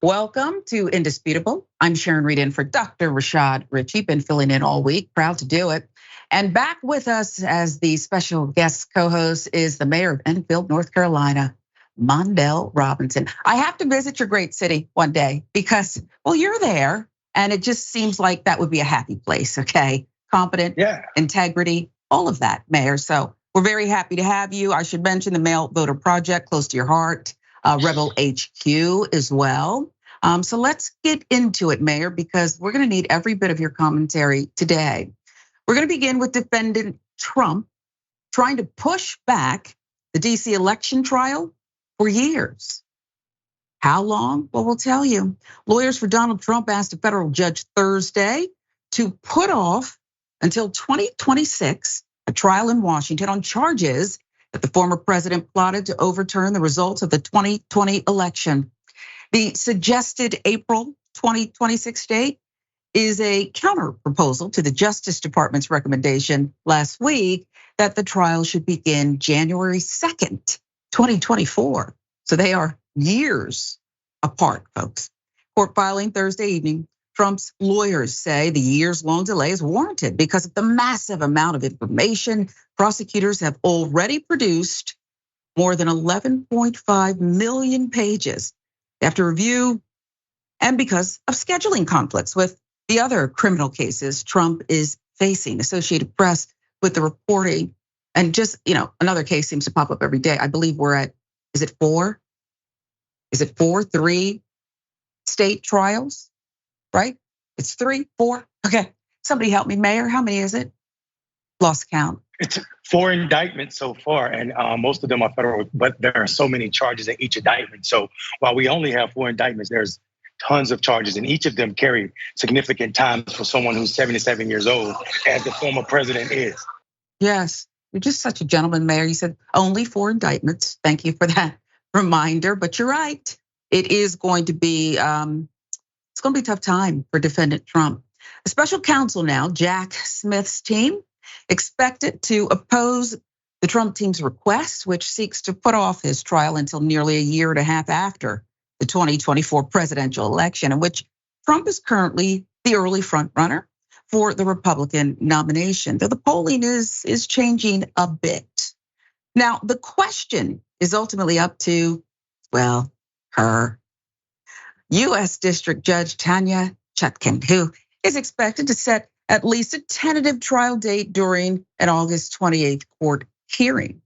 Welcome to Indisputable. I'm Sharon Reed in for Dr. Rashad Ritchie, been filling in all week, proud to do it. And back with us as the special guest co-host is the mayor of Enfield, North Carolina, Mondale Robinson. I have to visit your great city one day because, well, you're there and it just seems like that would be a happy place, okay? Competent, integrity, all of that, Mayor. So we're very happy to have you. I should mention the Mail Voter Project, close to your heart. Rebel HQ as well. So let's get into it, Mayor, because we're gonna need every bit of your commentary today. We're gonna begin with defendant Trump trying to push back the DC election trial for years. How long? Well, we'll tell you. Lawyers for Donald Trump asked a federal judge Thursday to put off until 2026 a trial in Washington on charges that the former president plotted to overturn the results of the 2020 election. The suggested April 2026 date is a counter proposal to the Justice Department's recommendation last week that the trial should begin January 2nd, 2024. So they are years apart, folks. Court filing Thursday evening. Trump's lawyers say the years-long delay is warranted because of the massive amount of information prosecutors have already produced, more than 11.5 million pages after review, and because of scheduling conflicts with the other criminal cases Trump is facing. Associated Press with the reporting, and just, another case seems to pop up every day. I believe we're at, is it four? Is it four, 3 state trials? Right? It's 3, 4. Okay, somebody help me, Mayor. How many is it? Lost count. It's 4 indictments so far, and most of them are federal, but there are so many charges in each indictment. So while we only have 4 indictments, there's tons of charges, and each of them carry significant time for someone who's 77 years old, as the former president is. Yes, you're just such a gentleman, Mayor. You said only 4 indictments. Thank you for that reminder, but you're right. It is going to be, it's going to be a tough time for defendant Trump. A special counsel now, Jack Smith's team, expected to oppose the Trump team's request, which seeks to put off his trial until nearly a year and a half after the 2024 presidential election, in which Trump is currently the early front runner for the Republican nomination, though the polling is changing a bit. Now, the question is ultimately up to, well, her. US District Judge Tanya Chutkan, who is expected to set at least a tentative trial date during an August 28th court hearing.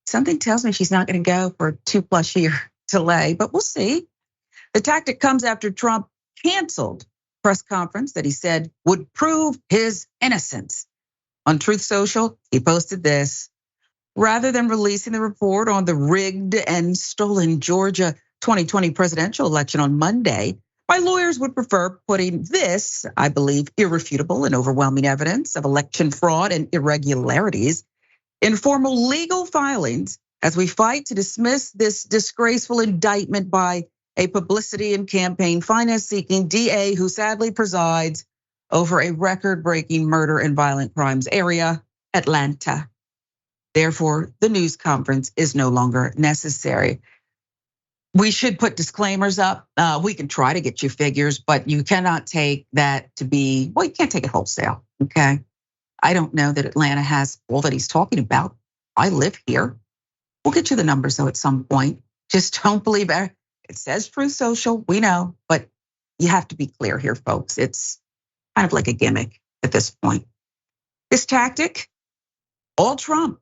Something tells me she's not gonna go for a 2+ year delay, but we'll see. The tactic comes after Trump canceled a press conference that he said would prove his innocence. On Truth Social, he posted this: rather than releasing the report on the rigged and stolen Georgia 2020 presidential election on Monday, my lawyers would prefer putting this, I believe, irrefutable and overwhelming evidence of election fraud and irregularities in formal legal filings as we fight to dismiss this disgraceful indictment by a publicity and campaign finance-seeking DA who sadly presides over a record-breaking murder and violent crimes area, Atlanta. Therefore, the news conference is no longer necessary. We should put disclaimers up. We can try to get you figures, but you cannot take that to be, well, you can't take it wholesale, okay? I don't know that Atlanta has all that he's talking about. I live here. We'll get you the numbers though at some point. Just don't believe it. It says Truth Social, we know, but you have to be clear here, folks. It's kind of like a gimmick at this point. This tactic, all Trump.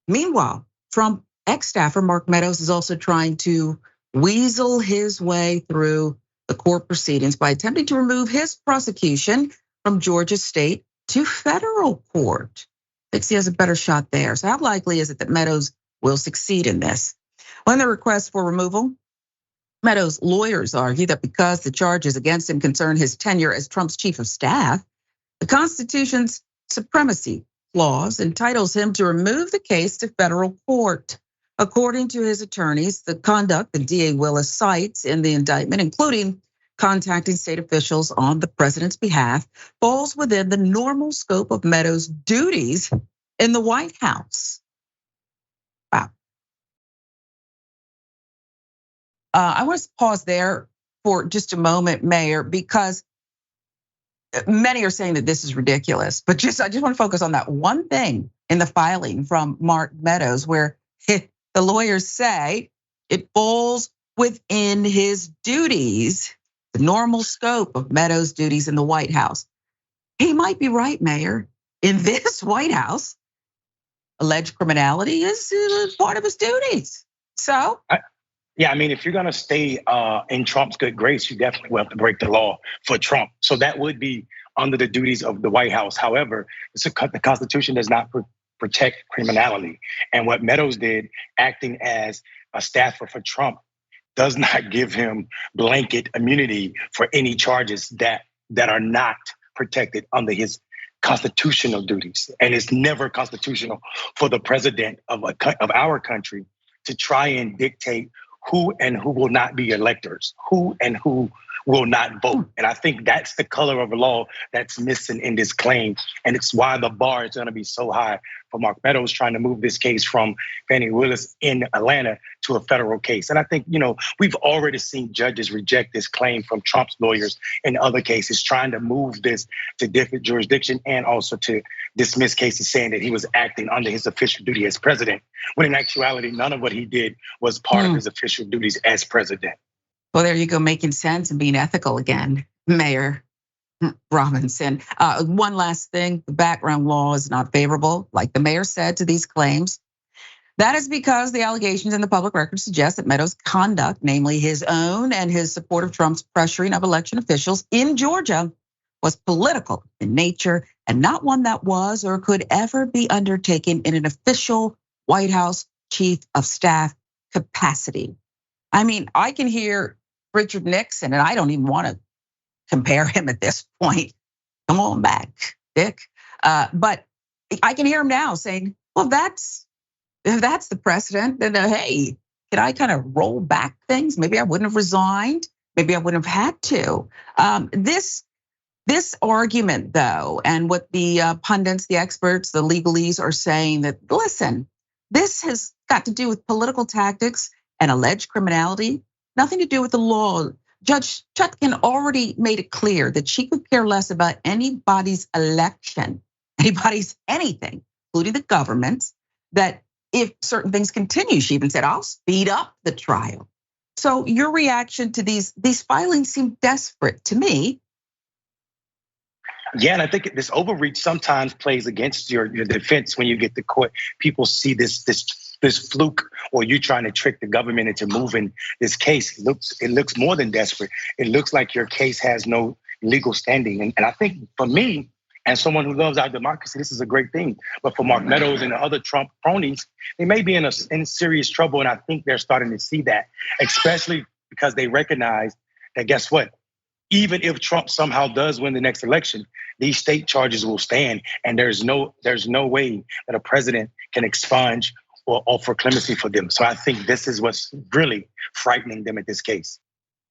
Meanwhile, Trump ex-staffer Mark Meadows is also trying to weasel his way through the court proceedings by attempting to remove his prosecution from Georgia state to federal court. Thinks he has a better shot there. So how likely is it that Meadows will succeed in this? When the request for removal, Meadows' lawyers argue that because the charges against him concern his tenure as Trump's chief of staff, the Constitution's supremacy clause entitles him to remove the case to federal court. According to his attorneys, the conduct that DA Willis cites in the indictment, including contacting state officials on the president's behalf, falls within the normal scope of Meadows' duties in the White House. Wow. I want to pause there for just a moment, Mayor, because many are saying that this is ridiculous, but I just want to focus on that one thing in the filing from Mark Meadows, where the lawyers say it falls within his duties, the normal scope of Meadows' duties in the White House. He might be right, Mayor. In this White House, alleged criminality is part of his duties. So. Yeah, I mean, if you're gonna stay in Trump's good grace, you definitely will have to break the law for Trump. So that would be under the duties of the White House. However, the Constitution does not protect criminality. And what Meadows did, acting as a staffer for Trump, does not give him blanket immunity for any charges that are not protected under his constitutional duties. And it's never constitutional for the president of our country to try and dictate who and who will not be electors, who and who will not vote. And I think that's the color of law that's missing in this claim. And it's why the bar is gonna be so high for Mark Meadows trying to move this case from Fani Willis in Atlanta to a federal case. And I think, we've already seen judges reject this claim from Trump's lawyers in other cases, trying to move this to different jurisdiction and also to dismiss cases saying that he was acting under his official duty as president, when in actuality, none of what he did was part of his official duties as president. Well, there you go, making sense and being ethical again, Mayor Robinson. One last thing, the background law is not favorable, like the mayor said, to these claims. That is because the allegations in the public record suggest that Meadows' conduct, namely his own and his support of Trump's pressuring of election officials in Georgia, was political in nature and not one that was or could ever be undertaken in an official White House chief of staff capacity. I mean, I can hear Richard Nixon, and I don't even want to compare him at this point. Come on back, Dick. But I can hear him now saying, well, if that's the precedent, then hey, can I kind of roll back things? Maybe I wouldn't have resigned. Maybe I wouldn't have had to. This argument, though, and what the pundits, the experts, the legalese are saying that, listen, this has got to do with political tactics and alleged criminality, nothing to do with the law. Judge Chutkan already made it clear that she could care less about anybody's election, anybody's anything, including the government, that if certain things continue, she even said, I'll speed up the trial. So your reaction to these filings seem desperate to me. Yeah, and I think this overreach sometimes plays against your defense when you get to court. People see this fluke, or you trying to trick the government into moving this case. It looks more than desperate. It looks like your case has no legal standing. And I think for me, as someone who loves our democracy, this is a great thing. But for Mark Meadows and the other Trump cronies, they may be in serious trouble. And I think they're starting to see that, especially because they recognize that, guess what? Even if Trump somehow does win the next election, these state charges will stand. And there's no way that a president can expunge or offer clemency for them. So I think this is what's really frightening them at this case.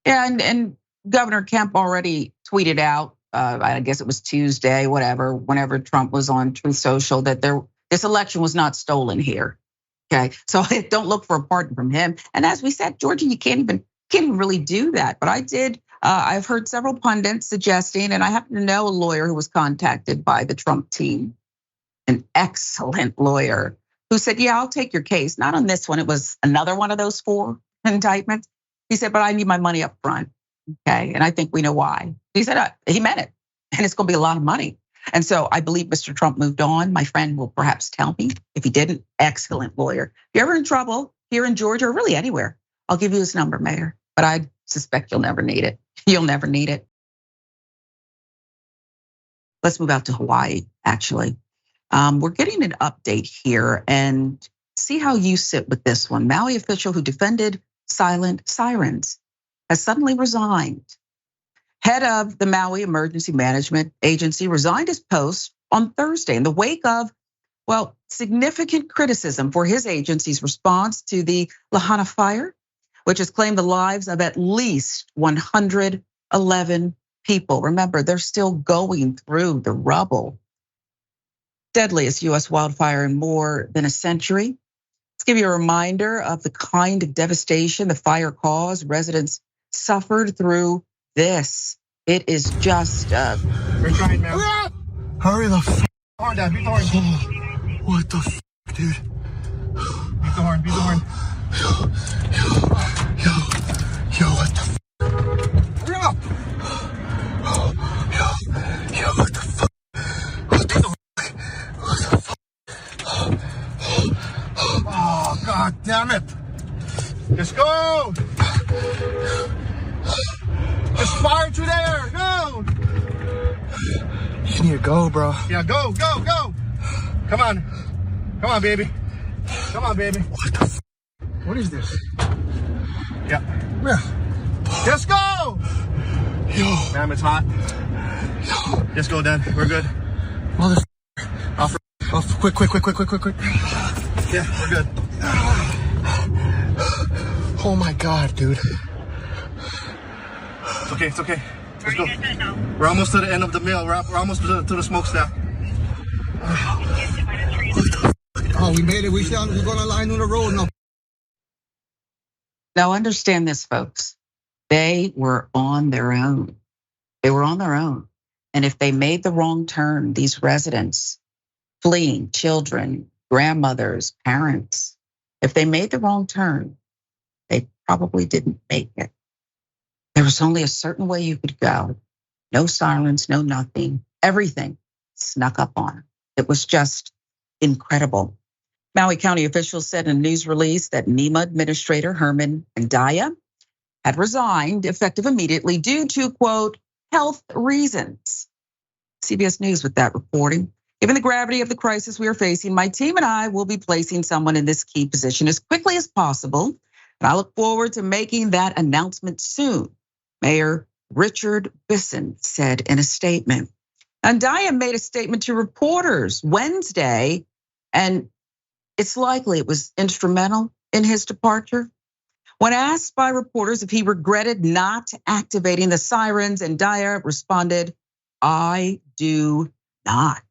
Yeah, and Governor Kemp already tweeted out, I guess it was Tuesday, whenever Trump was on Truth Social, that this election was not stolen here. Okay, so don't look for a pardon from him. And as we said, Georgia, you can't even really do that. But I've heard several pundits suggesting, and I happen to know a lawyer who was contacted by the Trump team, an excellent lawyer, who said, yeah, I'll take your case. Not on this one, it was another one of those 4 indictments. He said, but I need my money up front, okay? And I think we know why. He said, he meant it, and it's gonna be a lot of money. And so I believe Mr. Trump moved on. My friend will perhaps tell me if he didn't. Excellent lawyer. If you're ever in trouble here in Georgia or really anywhere, I'll give you his number, Mayor. But I suspect you'll never need it. You'll never need it. Let's move out to Hawaii, actually. We're getting an update here and see how you sit with this one. Maui official who defended silent sirens has suddenly resigned. Head of the Maui Emergency Management Agency resigned his post on Thursday in the wake of, significant criticism for his agency's response to the Lahaina fire, which has claimed the lives of at least 111 people. Remember, they're still going through the rubble. Deadliest US wildfire in more than a century. Let's give you a reminder of the kind of devastation the fire caused. Residents suffered through this. It is just We're trying, man. Hurry the f horn, Dad. Beat the horn. What the f, dude? Beat the horn. Beat the horn. Yo, what the f? Hurry up. Yo, what the f? What the f? What the f? Oh, God damn it. Let's go. There's fire through there. Go. You need to go, bro. Yeah, go. Come on, baby. Come on, baby. What the f? What is this? Yeah. Let's go. Yo. Damn, it's hot. Yo. Let's go, Dad. We're good. Mother. Off. Quick. Yeah, we're good. Oh my God, dude. It's okay. Let's go. We're almost to the end of the mill. We're almost to the smokestack. Oh, we made it. We're going to line on the road now. Now understand this, folks. They were on their own. And if they made the wrong turn, these residents fleeing, children, grandmothers, parents, if they made the wrong turn, they probably didn't make it. There was only a certain way you could go. No sirens, no nothing. Everything snuck up on them. It was just incredible. Maui County officials said in a news release that NEMA Administrator Herman Mondale had resigned effective immediately due to, quote, health reasons. CBS News with that reporting. Given the gravity of the crisis we are facing, my team and I will be placing someone in this key position as quickly as possible. And I look forward to making that announcement soon, Mayor Richard Bisson said in a statement. Mondale made a statement to reporters Wednesday, and it's likely it was instrumental in his departure. When asked by reporters if he regretted not activating the sirens, Mondale responded, I do not.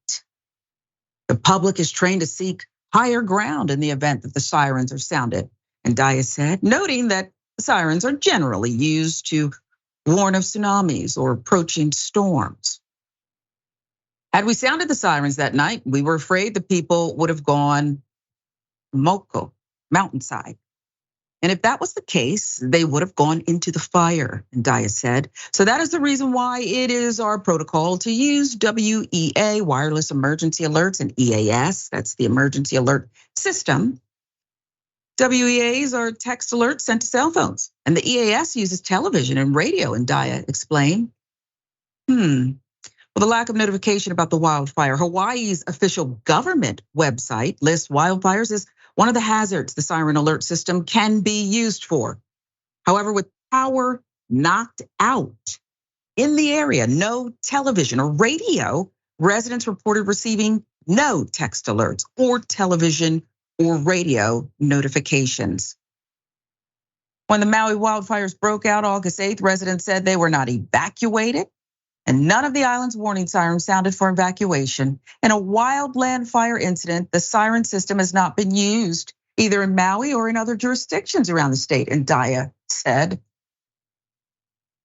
The public is trained to seek higher ground in the event that the sirens are sounded, Mondale said, noting that the sirens are generally used to warn of tsunamis or approaching storms. Had we sounded the sirens that night, we were afraid the people would have gone Moko, mountainside. And if that was the case, they would have gone into the fire, Mondale said. So that is the reason why it is our protocol to use WEA, wireless emergency alerts, and EAS, that's the emergency alert system. WEAs are text alerts sent to cell phones, and the EAS uses television and radio, Mondale explained. Well, the lack of notification about the wildfire, Hawaii's official government website lists wildfires as one of the hazards the siren alert system can be used for. However, with power knocked out in the area, no television or radio, residents reported receiving no text alerts or television or radio notifications. When the Maui wildfires broke out August 8th, residents said they were not evacuated, and none of the island's warning sirens sounded for evacuation. In a wildland fire incident, the siren system has not been used either in Maui or in other jurisdictions around the state, Mondale said.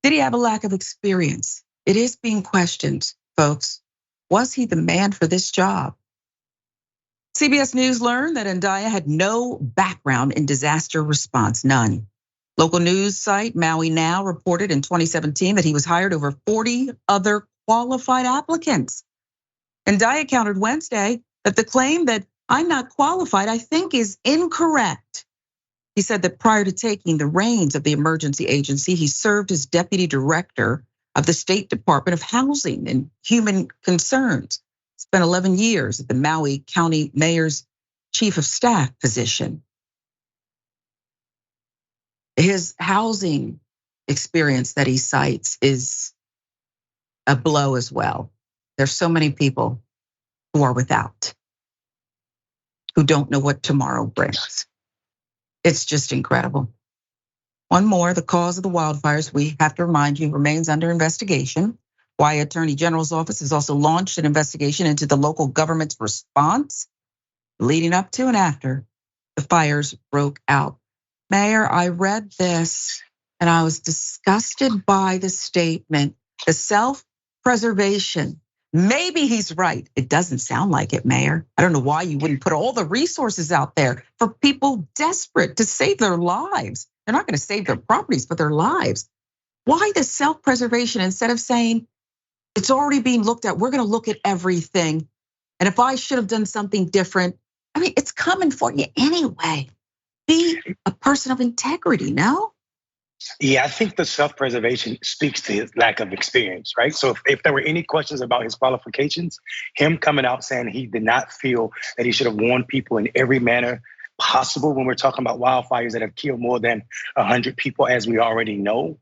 Did he have a lack of experience? It is being questioned, folks. Was he the man for this job? CBS News learned that Mondale had no background in disaster response, none. Local news site Maui Now reported in 2017 that he was hired over 40 other qualified applicants. Mondale countered Wednesday that the claim that I'm not qualified, I think, is incorrect. He said that prior to taking the reins of the emergency agency, he served as deputy director of the State Department of Housing and Human Concerns. Spent 11 years at the Maui County Mayor's chief of staff position. His housing experience that he cites is a blow as well. There's so many people who are without, who don't know what tomorrow brings. It's just incredible. One more, the cause of the wildfires, we have to remind you, remains under investigation. Hawaii Attorney General's office has also launched an investigation into the local government's response leading up to and after the fires broke out. Mayor, I read this And I was disgusted by the statement, the self-preservation. Maybe he's right. It doesn't sound like it, Mayor. I don't know why you wouldn't put all the resources out there for people desperate to save their lives. They're not gonna save their properties, but their lives. Why the self-preservation instead of saying, it's already being looked at, we're gonna look at everything. And if I should have done something different, I mean, it's coming for you anyway. Be a person of integrity, no? Yeah, I think the self-preservation speaks to his lack of experience, right? So if there were any questions about his qualifications, him coming out saying he did not feel that he should have warned people in every manner possible when we're talking about wildfires that have killed more than 100 people, as we already know.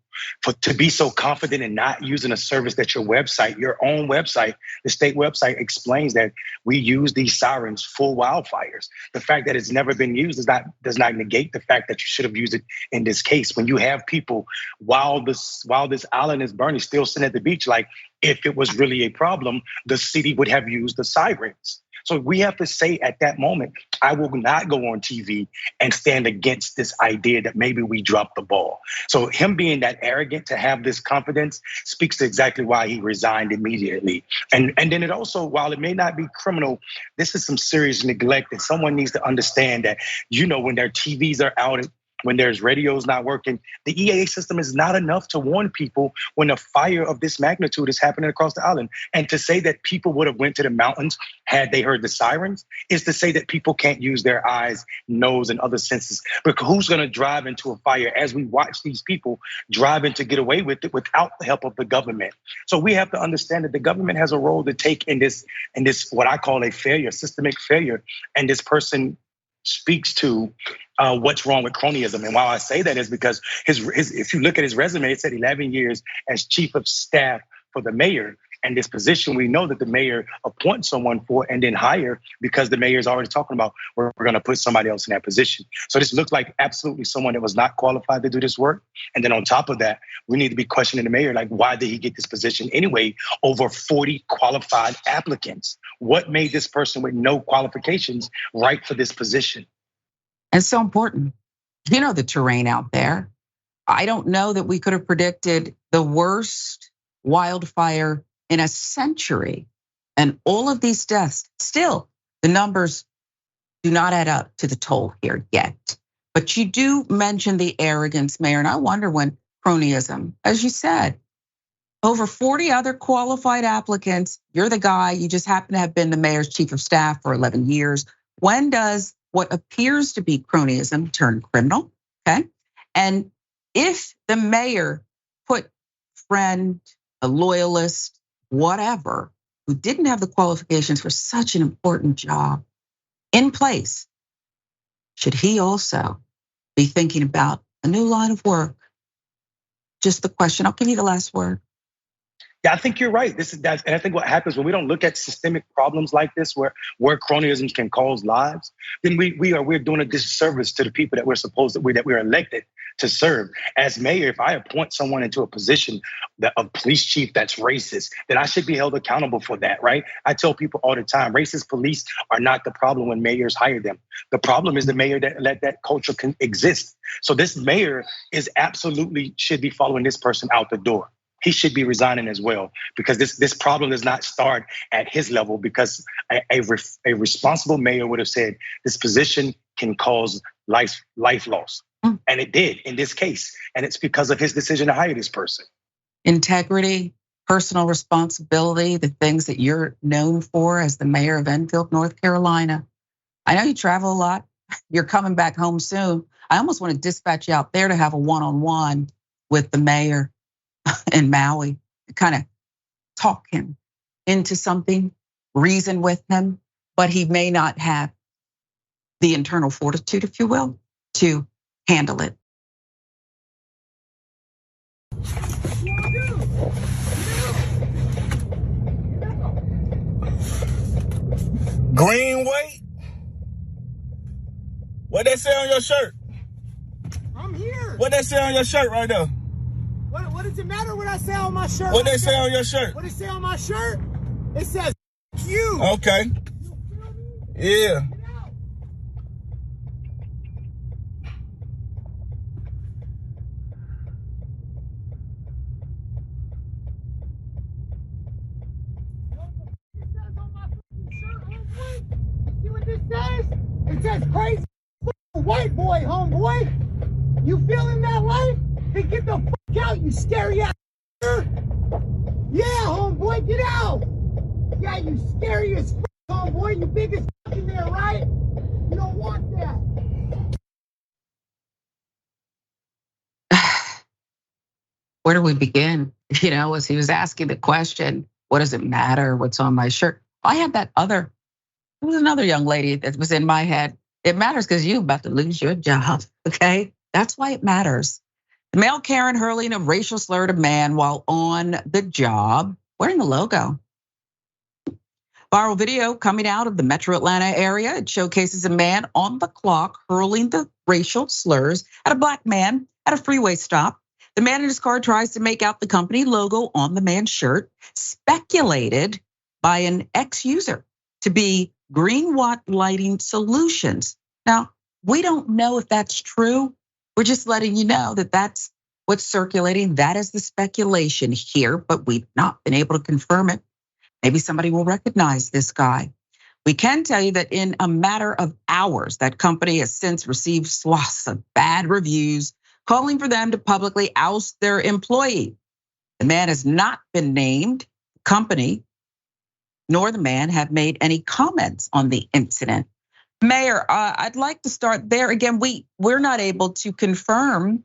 To be so confident in not using a service that your own website, the state website explains that we use these sirens for wildfires. The fact that it's never been used does not negate the fact that you should have used it in this case. When you have people while this island is burning, still sitting at the beach, like if it was really a problem, the city would have used the sirens. So we have to say at that moment, I will not go on TV and stand against this idea that maybe we dropped the ball. So him being that arrogant to have this confidence speaks to exactly why he resigned immediately. And then it also, while it may not be criminal, this is some serious neglect that someone needs to understand that, when their TVs are out, when there's radios not working, the EAA system is not enough to warn people when a fire of this magnitude is happening across the island. And to say that people would have went to the mountains had they heard the sirens is to say that people can't use their eyes, nose, and other senses. But who's gonna drive into a fire as we watch these people driving to get away with it without the help of the government? So we have to understand that the government has a role to take in this what I call a failure, systemic failure. And this person speaks to what's wrong with cronyism. And why I say that is because if you look at his resume, it said 11 years as chief of staff for the mayor. And this position, we know that the mayor appoints someone for and then hire because the mayor is already talking about we're going to put somebody else in that position. So this looks like absolutely someone that was not qualified to do this work. And then on top of that, we need to be questioning the mayor, like, why did he get this position anyway? Over 40 qualified applicants. What made this person with no qualifications right for this position? It's so important. You know the terrain out there. I don't know that we could have predicted the worst wildfire in a century. And all of these deaths, still, the numbers do not add up to the toll here yet. But you do mention the arrogance, Mayor, and I wonder when cronyism, as you said, over 40 other qualified applicants, you're the guy, you just happen to have been the mayor's chief of staff for 11 years. When does what appears to be cronyism turn criminal, okay? And if the mayor put friend, a loyalist, whatever, who didn't have the qualifications for such an important job in place, should he also be thinking about a new line of work? Just the question, I'll give you the last word. Yeah, I think you're right. And I think what happens when we don't look at systemic problems like this, where cronyism can cause lives, then we're doing a disservice to the people that we're elected to serve. As mayor, if I appoint someone into a position, a police chief that's racist, then I should be held accountable for that, right? I tell people all the time, racist police are not the problem when mayors hire them. The problem is the mayor that let that culture exist. So this mayor absolutely should be following this person out the door. He should be resigning as well, because this problem does not start at his level, because a responsible mayor would have said this position can cause life loss. And it did in this case. And it's because of his decision to hire this person. Integrity, personal responsibility, the things that you're known for as the mayor of Enfield, North Carolina. I know you travel a lot. You're coming back home soon. I almost want to dispatch you out there to have a one-on-one with the mayor in Maui, kind of talk him into something, reason with him, but he may not have the internal fortitude, if you will, to handle it. Greenway? What they say on your shirt? I'm here. What they say on your shirt right there? What does it matter what I say on my shirt? What they say on your shirt? What it say on my shirt? It says you. Okay. You feel me? Yeah. Get out. says? It says crazy white boy, homeboy. You feeling that life? Then get the fuck out, you scary ass. Yeah, homeboy, get out. Yeah, you scary as fuck, homeboy. You big as fuck in there, right? You don't want that. Where do we begin? As he was asking the question, what does it matter what's on my shirt? There was another young lady that was in my head. It matters because you're about to lose your job, okay? That's why it matters. The male Karen hurling a racial slur at a man while on the job, wearing the logo. Viral video coming out of the metro Atlanta area. It showcases a man on the clock hurling the racial slurs at a black man at a freeway stop. The man in his car tries to make out the company logo on the man's shirt, speculated by an ex-user to be Green Watt Lighting Solutions. Now, we don't know if that's true. We're just letting you know that that's what's circulating. That is the speculation here, but we've not been able to confirm it. Maybe somebody will recognize this guy. We can tell you that in a matter of hours, that company has since received swaths of bad reviews, calling for them to publicly oust their employee. The man has not been named. The company nor the man have made any comments on the incident. Mayor, I'd like to start there. Again, we're not able to confirm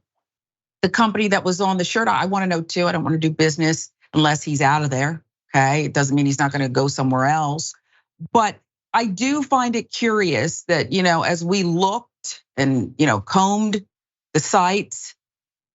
the company that was on the shirt. I want to know too. I don't want to do business unless he's out of there. Okay, it doesn't mean he's not going to go somewhere else. But I do find it curious that as we looked and combed the sites,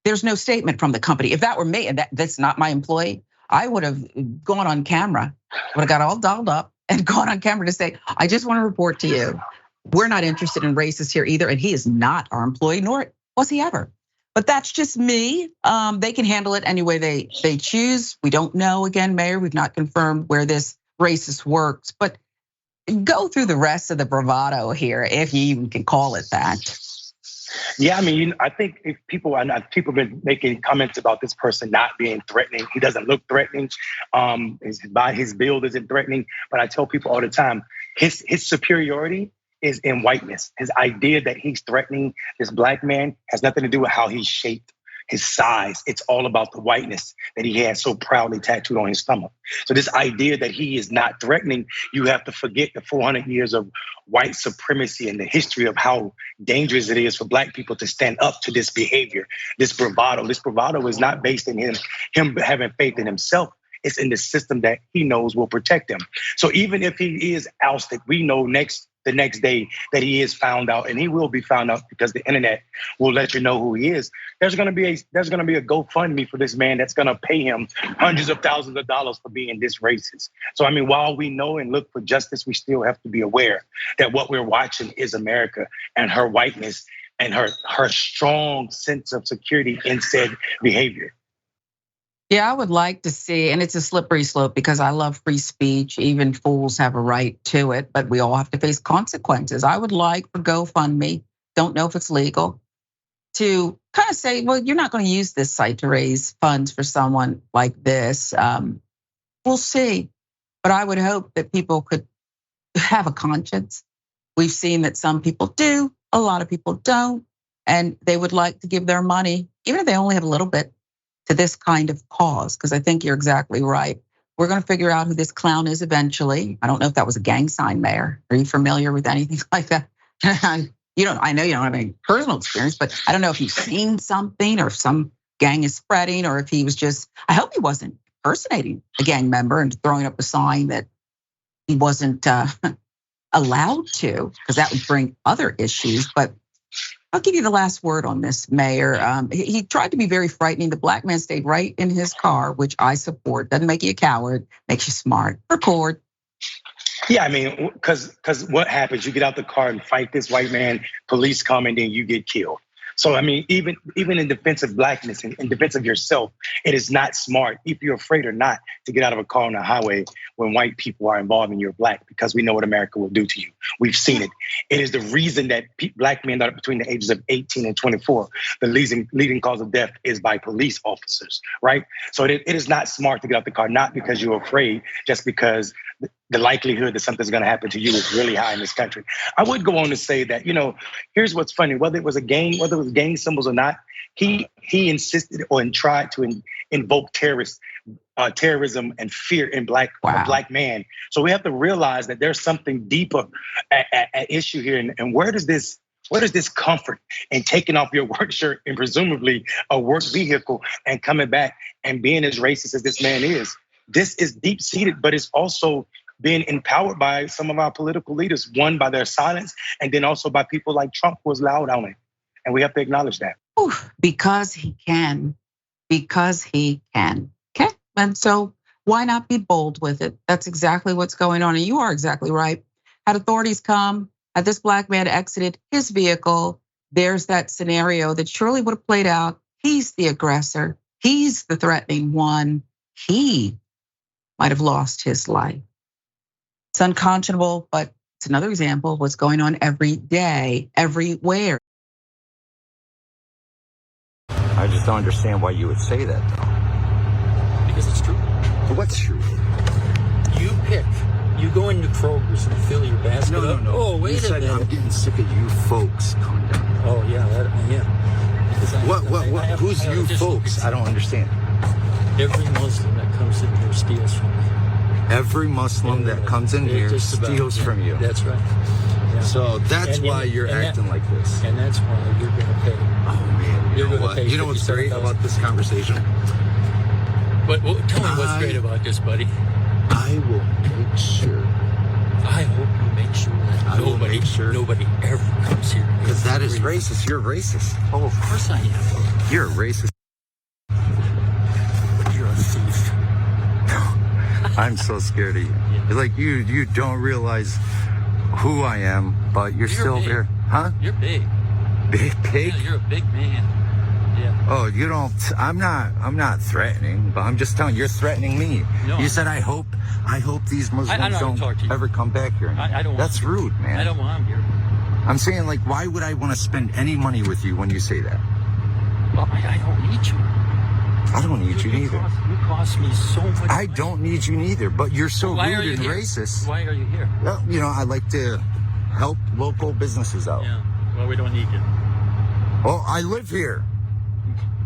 there's no statement from the company. If that were me and that's not my employee, I would have gone on camera, would have got all dolled up and gone on camera to say, I just want to report to you, we're not interested in racists here either, and he is not our employee, nor was he ever. But that's just me. They can handle it any way they choose. We don't know, again, Mayor, we've not confirmed where this racist works, but go through the rest of the bravado here, if you even can call it that. Yeah, I mean, I think if people have been making comments about this person not being threatening. He doesn't look threatening. His build isn't threatening. But I tell people all the time, his superiority is in whiteness. His idea that he's threatening this black man has nothing to do with how he's shaped, his size. It's all about the whiteness that he has so proudly tattooed on his stomach. So this idea that he is not threatening, you have to forget the 400 years of white supremacy and the history of how dangerous it is for black people to stand up to this behavior, this bravado. This bravado is not based in him having faith in himself. It's in the system that he knows will protect him. So even if he is ousted, we know the next day that he is found out, and he will be found out because the internet will let you know who he is. There's gonna be a GoFundMe for this man that's gonna pay him hundreds of thousands of dollars for being this racist. So I mean, while we know and look for justice, we still have to be aware that what we're watching is America and her whiteness and her strong sense of security in said behavior. Yeah, I would like to see, and it's a slippery slope because I love free speech. Even fools have a right to it, but we all have to face consequences. I would like for GoFundMe, don't know if it's legal, to kind of say, well, you're not going to use this site to raise funds for someone like this. We'll see, but I would hope that people could have a conscience. We've seen that some people do, a lot of people don't, and they would like to give their money, even if they only have a little bit, to this kind of cause, because I think you're exactly right. We're gonna figure out who this clown is eventually. I don't know if that was a gang sign, Mayor. Are you familiar with anything like that? I know you don't have any personal experience, but I don't know if you've seen something or if some gang is spreading or if he was just, I hope he wasn't impersonating a gang member and throwing up a sign that he wasn't allowed to, because that would bring other issues. But I'll give you the last word on this, Mayor. He tried to be very frightening. The black man stayed right in his car, which I support. Doesn't make you a coward, makes you smart. Record. Yeah, I mean, because what happens? You get out the car and fight this white man, police come and then you get killed. So I mean, even in defense of blackness and in defense of yourself, it is not smart, if you're afraid or not, to get out of a car on the highway when white people are involved and you're black, because we know what America will do to you. We've seen it. It is the reason that black men that are between the ages of 18 and 24, the leading cause of death is by police officers, right? So it is not smart to get out the car, not because you're afraid, just because the likelihood that something's going to happen to you is really high in this country. I would go on to say that, here's what's funny. Whether it was gang symbols or not, he insisted and tried to invoke terrorism and fear in a black man. So we have to realize that there's something deeper at issue here. And where does this comfort in taking off your work shirt and presumably a work vehicle and coming back and being as racist as this man is? This is deep-seated, but it's also being empowered by some of our political leaders, one by their silence, and then also by people like Trump, who was loud on it. And we have to acknowledge that. Because he can. Okay, and so why not be bold with it? That's exactly what's going on, and you are exactly right. Had authorities come, had this black man exited his vehicle, there's that scenario that surely would have played out. He's the aggressor. He's the threatening one. He might have lost his life. It's unconscionable, but it's another example of what's going on every day, everywhere. I just don't understand why you would say that, though. Because it's true. What's true? You pick. You go into Kroger's and fill your basket up. No. Oh, wait a minute. I'm getting sick of you folks coming down. Oh, yeah. Because Who's you folks? I don't understand. Every Muslim that comes in here steals from me. Every Muslim that comes in here steals from you. That's right. Yeah. So that's why you're acting like this. And that's why you're going to pay. Oh, man. You're gonna pay. You know what's great about this conversation? But tell me what's great about this, buddy. I will make sure. I hope you make sure that nobody ever comes here. Because that is racist. You're racist. Oh, of course I am. You're a racist. You're a thief. I'm so scared of you. Like you don't realize who I am, but you're still big. there. Huh? You're big. Big? Yeah, you're a big man. Yeah. Oh, you don't, I'm not threatening, but I'm just telling you, you're threatening me. No, you said, I hope these Muslims don't ever come back here. I don't want That's rude, man. I don't want them here. I'm saying, like, why would I want to spend any money with you when you say that? Well, I don't need you. I don't need you neither. You cost me so much money. I don't need you neither, but you're so rude and racist. Why are you here? Well, I like to help local businesses out. Yeah, well, we don't need you. Oh, I live here.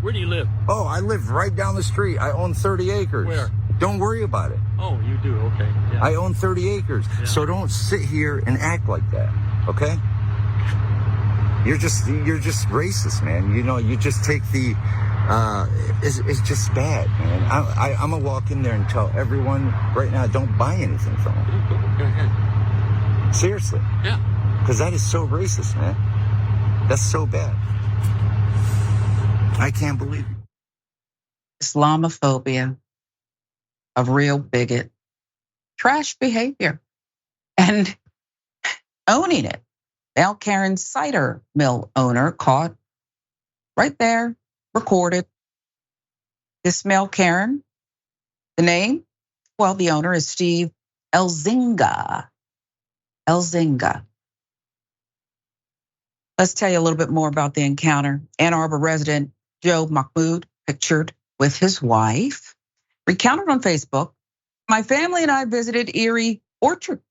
Where do you live? Oh, I live right down the street. I own 30 acres. Where? Don't worry about it. Oh, you do? Okay. Yeah. I own 30 acres. Yeah. So don't sit here and act like that, okay? You're just racist, man. You just take the, it's just bad, man. I'm gonna walk in there and tell everyone right now, don't buy anything from them. Go ahead. Seriously. Yeah. Because that is so racist, man. That's so bad. I can't believe it. Islamophobia, a real bigot, trash behavior, and owning it. Mel Karen cider mill owner caught right there, recorded. This Mel Karen, the name, well, the owner is Steve Elzinga. Let's tell you a little bit more about the encounter. Ann Arbor resident Joe Mahmood, pictured with his wife, recounted on Facebook, "My family and I visited Erie Orchard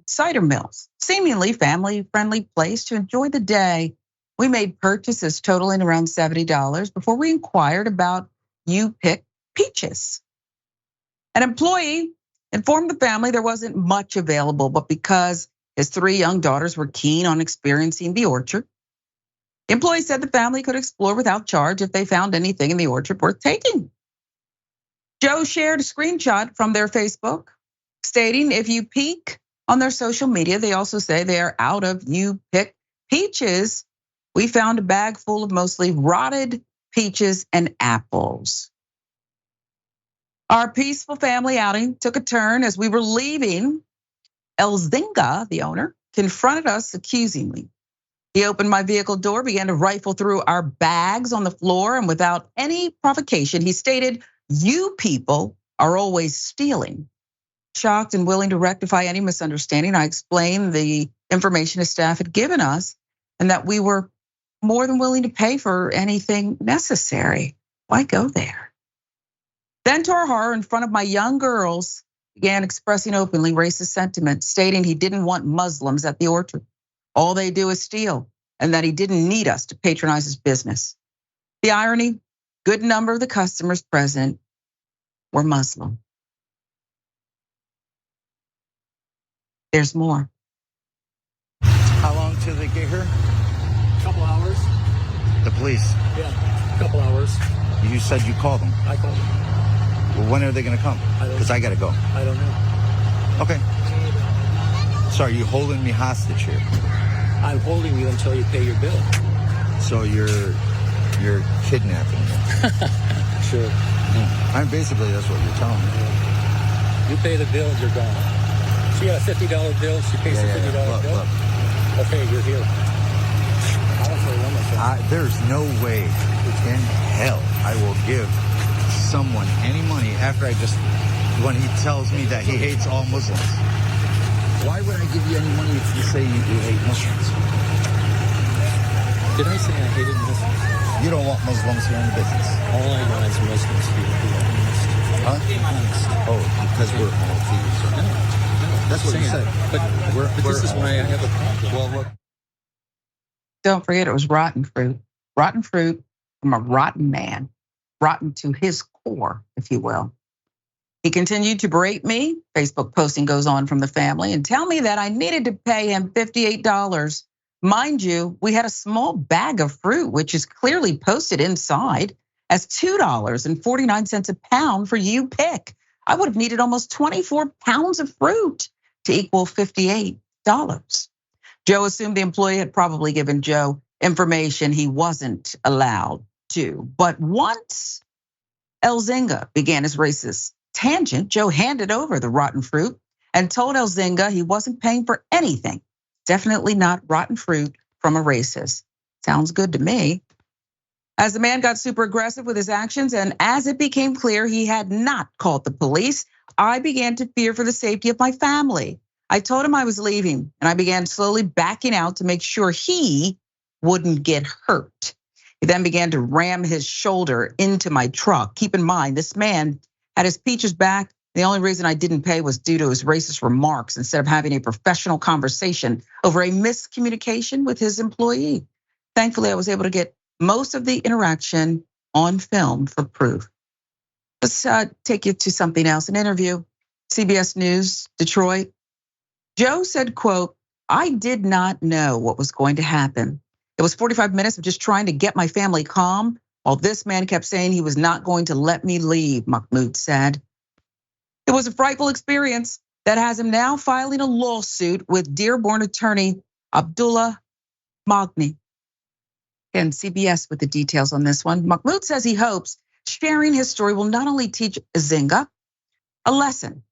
cider mills, seemingly family-friendly place to enjoy the day. We made purchases totaling around $70 before we inquired about U-Pick peaches. An employee informed the family there wasn't much available, but because his 3 young daughters were keen on experiencing the orchard, the employee said the family could explore without charge if they found anything in the orchard worth taking. Joe shared a screenshot from their Facebook stating if you peek on their social media, they also say they are out of U-Pick peaches. We found a bag full of mostly rotted peaches and apples. Our peaceful family outing took a turn as we were leaving. Elzinga, the owner, confronted us accusingly. He opened my vehicle door, began to rifle through our bags on the floor, and without any provocation, he stated, "You people are always stealing. Shocked and willing to rectify any misunderstanding, I explained the information his staff had given us and that we were more than willing to pay for anything necessary. Why go there? Then to our horror, in front of my young girls, began expressing openly racist sentiments, stating he didn't want Muslims at the orchard. All they do is steal, and that he didn't need us to patronize his business. The irony, good number of the customers present were Muslim. There's more. How long till they get here? Couple hours. The police. Yeah, couple hours. You said you called them. I called them. Well, when are they gonna come? Because I gotta go. I don't know. Okay. So are you holding me hostage here? I'm holding you until you pay your bill. So you're kidnapping me. Sure. I'm basically, that's what you're telling me. You pay the bill, you're gone. She got a $50 bill, she pays the $50 bill. Look. Okay, you're here. There's no way in hell I will give someone any money after when he tells me that he hates all Muslims. Why would I give you any money if you say you hate Muslims? Did I say I hated Muslims? You don't want Muslims here in the business. All I want is Muslims here who are honest. Huh? Honest. Oh, because we're all thieves. No. That's what you said. But this is why I have a problem. Well, look. Don't forget, it was rotten fruit. Rotten fruit from a rotten man, rotten to his core, if you will. He continued to berate me. Facebook posting goes on from the family and tell me that I needed to pay him $58. Mind you, we had a small bag of fruit, which is clearly posted inside as $2.49 a pound for you pick. I would have needed almost 24 pounds of fruit to equal $58. Joe assumed the employee had probably given Joe information he wasn't allowed to. But once Elzinga began his racist tangent, Joe handed over the rotten fruit and told Elzinga he wasn't paying for anything. Definitely not rotten fruit from a racist. Sounds good to me. As the man got super aggressive with his actions and as it became clear he had not called the police, I began to fear for the safety of my family. I told him I was leaving and I began slowly backing out to make sure he wouldn't get hurt. He then began to ram his shoulder into my truck. Keep in mind, this man had his peaches back. The only reason I didn't pay was due to his racist remarks instead of having a professional conversation over a miscommunication with his employee. Thankfully, I was able to get most of the interaction on film for proof. Let's take you to something else. An interview, CBS News, Detroit. Joe said, quote, I did not know what was going to happen. It was 45 minutes of just trying to get my family calm while this man kept saying he was not going to let me leave, Mahmoud said. It was a frightful experience that has him now filing a lawsuit with Dearborn attorney Abdullah Magni. And CBS with the details on this one. Mahmoud says he hopes sharing his story will not only teach Elzinga a lesson,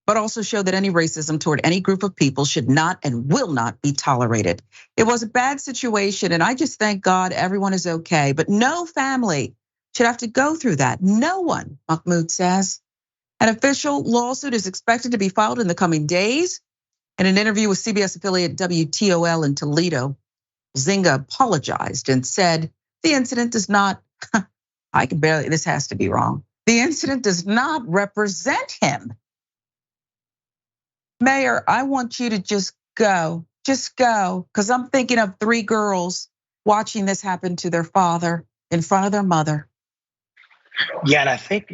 but also show that any racism toward any group of people should not and will not be tolerated. It was a bad situation, and I just thank God everyone is okay, but no family should have to go through that. No one, Mahmoud says. An official lawsuit is expected to be filed in the coming days. In an interview with CBS affiliate WTOL in Toledo, Elzinga apologized and said, the incident does not, this has to be wrong. The incident does not represent him. Mayor, I want you to just go, because I'm thinking of 3 girls watching this happen to their father in front of their mother. Yeah, and I think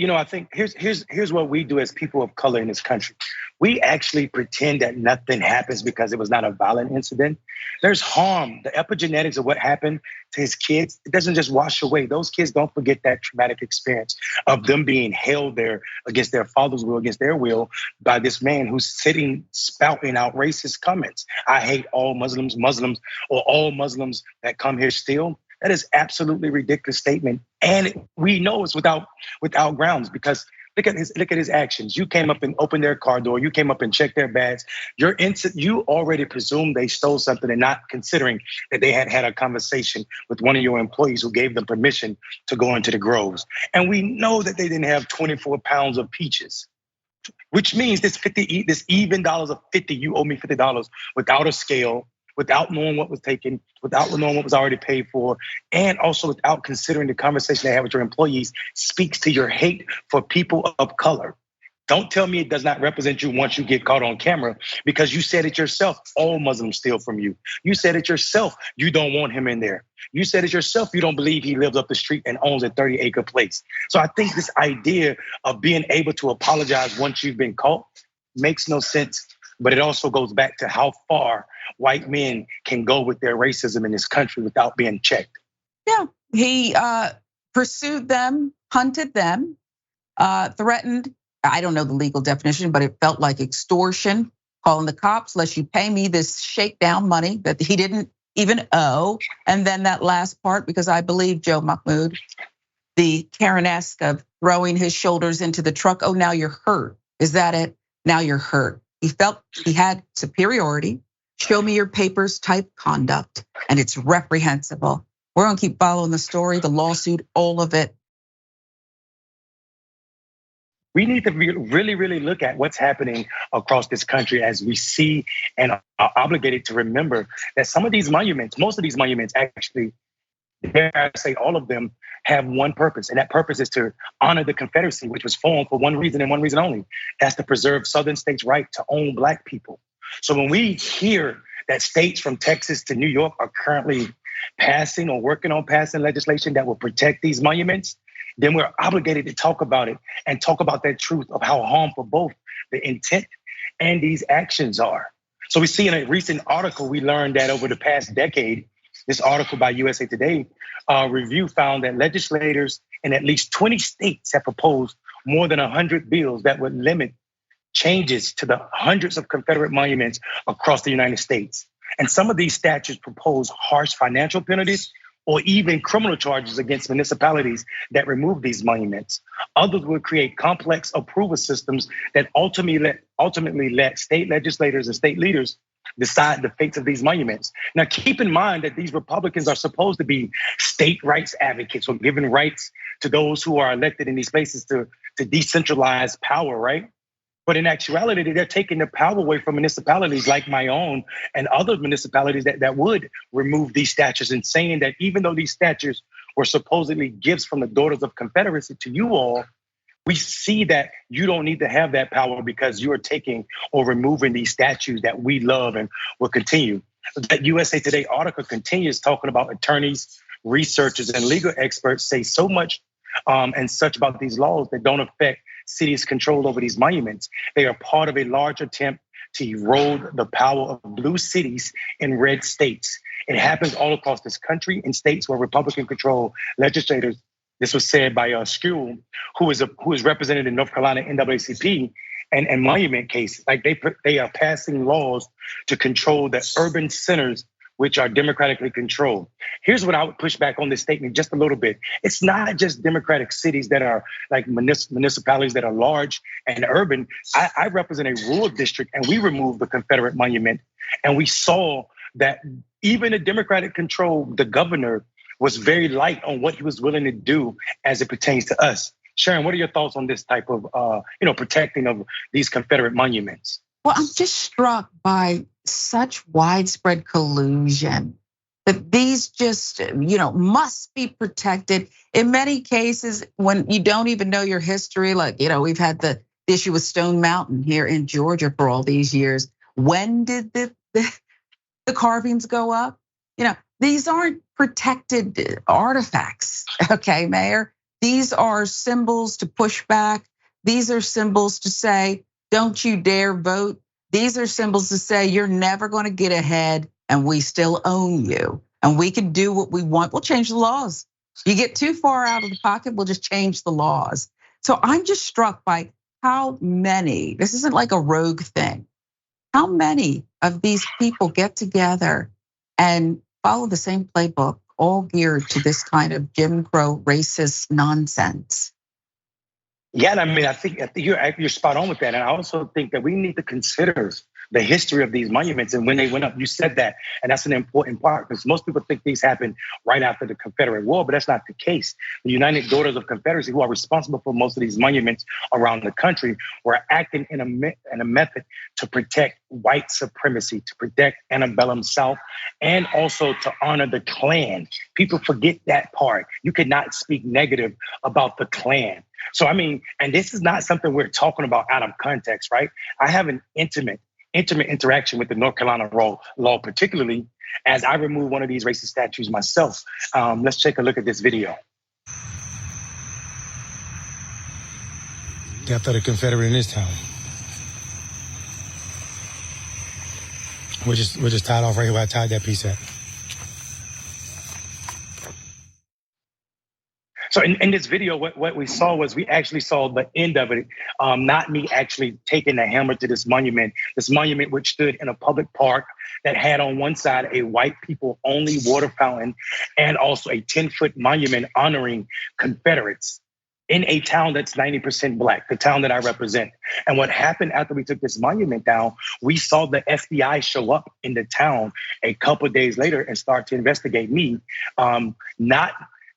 here's what we do as people of color in this country. We actually pretend that nothing happens because it was not a violent incident. There's harm. The epigenetics of what happened to his kids, it doesn't just wash away. Those kids don't forget that traumatic experience of them being held there against their father's will, against their will, by this man who's sitting spouting out racist comments. I hate all Muslims, or all Muslims that come here still. That is absolutely ridiculous statement, and we know it's without grounds, because look at his actions. You came up and opened their car door. You came up and checked their bags. You already presumed they stole something, and not considering that they had a conversation with one of your employees who gave them permission to go into the groves. And we know that they didn't have 24 pounds of peaches. which means this even dollars of 50, you owe me $50 without a scale, without knowing what was taken, without knowing what was already paid for, and also without considering the conversation they have with your employees, speaks to your hate for people of color. Don't tell me it does not represent you once you get caught on camera, because you said it yourself, all Muslims steal from you. You said it yourself, you don't want him in there. You said it yourself, you don't believe he lives up the street and owns a 30-acre place. So I think this idea of being able to apologize once you've been caught makes no sense, but it also goes back to how far white men can go with their racism in this country without being checked. Yeah, he pursued them, hunted them, threatened. I don't know the legal definition, but it felt like extortion, calling the cops unless you pay me this shakedown money that he didn't even owe. And then that last part, because I believe Joe Mahmoud, the Karen-esque of throwing his shoulders into the truck. Oh, now you're hurt. Is that it? Now you're hurt. He felt he had superiority. Show me your papers type conduct, and it's reprehensible. We're gonna keep following the story, the lawsuit, all of it. We need to really, really look at what's happening across this country as we see and are obligated to remember that some of these monuments, most of these monuments actually, dare I say all of them, have one purpose. And that purpose is to honor the Confederacy, which was formed for one reason and one reason only. That's to preserve Southern states' right to own Black people. So when we hear that states from Texas to New York are currently passing or working on passing legislation that will protect these monuments, then we're obligated to talk about it and talk about that truth of how harmful both the intent and these actions are. So we see in a recent article, we learned that over the past decade, this article by USA Today review found that legislators in at least 20 states have proposed more than 100 bills that would limit changes to the hundreds of Confederate monuments across the United States. And some of these statutes propose harsh financial penalties or even criminal charges against municipalities that remove these monuments. Others will create complex approval systems that ultimately let state legislators and state leaders decide the fates of these monuments. Now, keep in mind that these Republicans are supposed to be state rights advocates or giving rights to those who are elected in these places to decentralize power, right? But in actuality, they're taking the power away from municipalities like my own and other municipalities that would remove these statues, and saying that even though these statues were supposedly gifts from the Daughters of Confederacy to you all, we see that you don't need to have that power because you are taking or removing these statues that we love and will continue. That USA Today article continues talking about attorneys, researchers, and legal experts say so much and such about these laws that don't affect cities' control over these monuments. They are part of a large attempt to erode the power of blue cities in red states. It happens all across this country in states where Republican-controlled legislators. This was said by Skule, who is represented in North Carolina NAACP and monument case. Like they are passing laws to control the urban centers which are democratically controlled. Here's what I would push back on this statement just a little bit. It's not just democratic cities that are like municipalities that are large and urban. I represent a rural district, and we removed the Confederate monument, and we saw that even a Democratic control, the governor was very light on what he was willing to do as it pertains to us. Sharon, what are your thoughts on this type of protecting of these Confederate monuments? Well, I'm just struck by such widespread collusion that these just, must be protected. In many cases, when you don't even know your history, like, we've had the issue with Stone Mountain here in Georgia for all these years. When did the carvings go up? These aren't protected artifacts, okay, Mayor? These are symbols to push back. These are symbols to say, don't you dare vote. These are symbols to say you're never going to get ahead and we still own you and we can do what we want. We'll change the laws. You get too far out of the pocket, we'll just change the laws. So I'm just struck by how many, this isn't like a rogue thing, how many of these people get together and follow the same playbook, all geared to this kind of Jim Crow racist nonsense. Yeah, I mean, I think you're spot on with that. And I also think that we need to consider the history of these monuments and when they went up. You said that, and that's an important part because most people think these happened right after the Confederate War, but that's not the case. The United Daughters of Confederacy, who are responsible for most of these monuments around the country, were acting in a method to protect white supremacy, to protect antebellum South, and also to honor the Klan. People forget that part. You could not speak negative about the Klan. So, I mean, and this is not something we're talking about out of context, right? I have an intimate interaction with the North Carolina law, particularly as I remove one of these racist statues myself. Let's take a look at this video. Death of the Confederate in this town. We're just tied off right here where I tied that piece at. So in this video, what we saw was we actually saw the end of it, not me actually taking the hammer to this monument which stood in a public park that had on one side a white people only water fountain and also a 10-foot monument honoring Confederates in a town that's 90% Black, the town that I represent. And what happened after we took this monument down, we saw the FBI show up in the town a couple of days later and start to investigate me,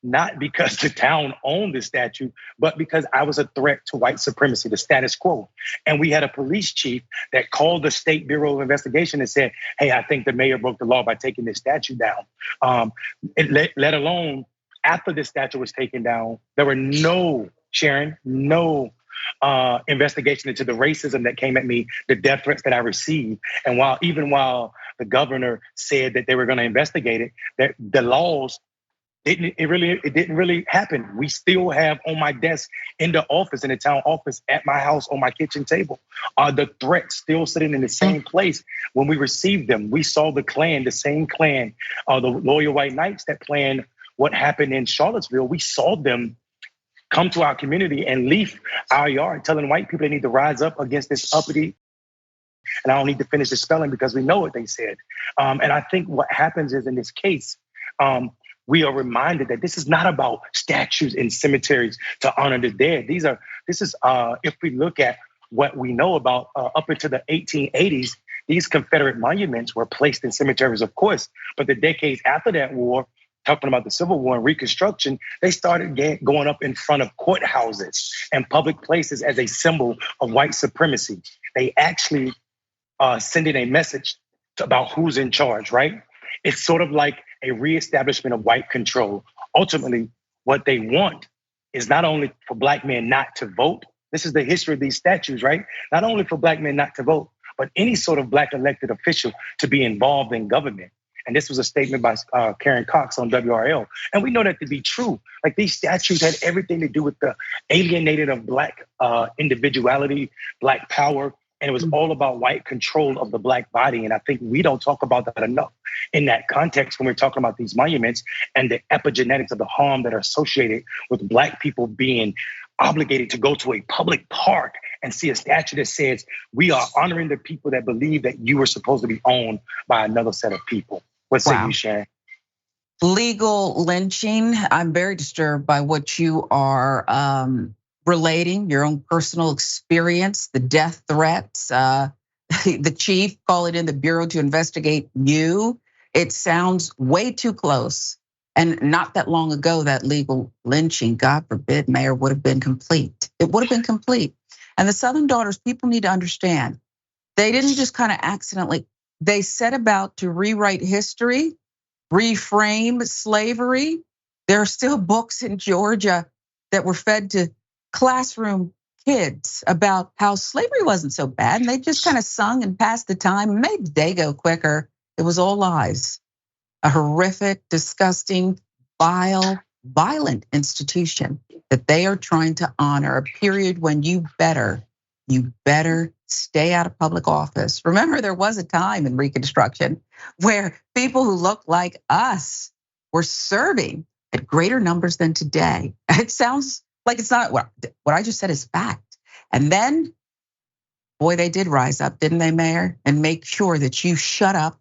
not because the town owned the statue, but because I was a threat to white supremacy, the status quo. And we had a police chief that called the State Bureau of Investigation and said, hey, I think the mayor broke the law by taking this statue down. Let alone after this statue was taken down, there were no investigation into the racism that came at me, the death threats that I received. And even while the governor said that they were going to investigate it, that the laws, it didn't really happen. We still have on my desk in the office, in the town office, at my house, on my kitchen table, the threats still sitting in the same place. When we received them, we saw the Klan, the same Klan, the Loyal White Knights that planned what happened in Charlottesville. We saw them come to our community and leaf our yard, telling white people they need to rise up against this uppity. And I don't need to finish the spelling because we know what they said. And I think what happens is in this case, we are reminded that this is not about statues in cemeteries to honor the dead. If we look at what we know about up into the 1880s, these Confederate monuments were placed in cemeteries, of course, but the decades after that war, talking about the Civil War and Reconstruction, they started going up in front of courthouses and public places as a symbol of white supremacy. They actually sending a message about who's in charge, right? It's sort of like a reestablishment of white control. Ultimately, what they want is not only for Black men not to vote. This is the history of these statues, right? Not only for Black men not to vote, but any sort of Black elected official to be involved in government. And this was a statement by Karen Cox on WRL. And we know that to be true. Like, these statues had everything to do with the alienated of Black individuality, Black power. And it was all about white control of the Black body. And I think we don't talk about that enough in that context when we're talking about these monuments and the epigenetics of the harm that are associated with Black people being obligated to go to a public park and see a statue that says, we are honoring the people that believe that you were supposed to be owned by another set of people. What say you, Sharon? Legal lynching. I'm very disturbed by what you are relating, your own personal experience, the death threats, the chief calling in the Bureau to investigate you. It sounds way too close. And not that long ago, that legal lynching, God forbid, Mayor, would have been complete. It would have been complete. And the Southern Daughters, people need to understand, they didn't just kind of accidentally, they set about to rewrite history, reframe slavery. There are still books in Georgia that were fed to classroom kids about how slavery wasn't so bad. And they just kind of sung and passed the time and made the day go quicker. It was all lies. A horrific, disgusting, vile, violent institution that they are trying to honor, a period when you better stay out of public office. Remember, there was a time in Reconstruction where people who looked like us were serving at greater numbers than today. It sounds like it's not what I just said is fact. And then, boy, they did rise up, didn't they, Mayor? And make sure that you shut up,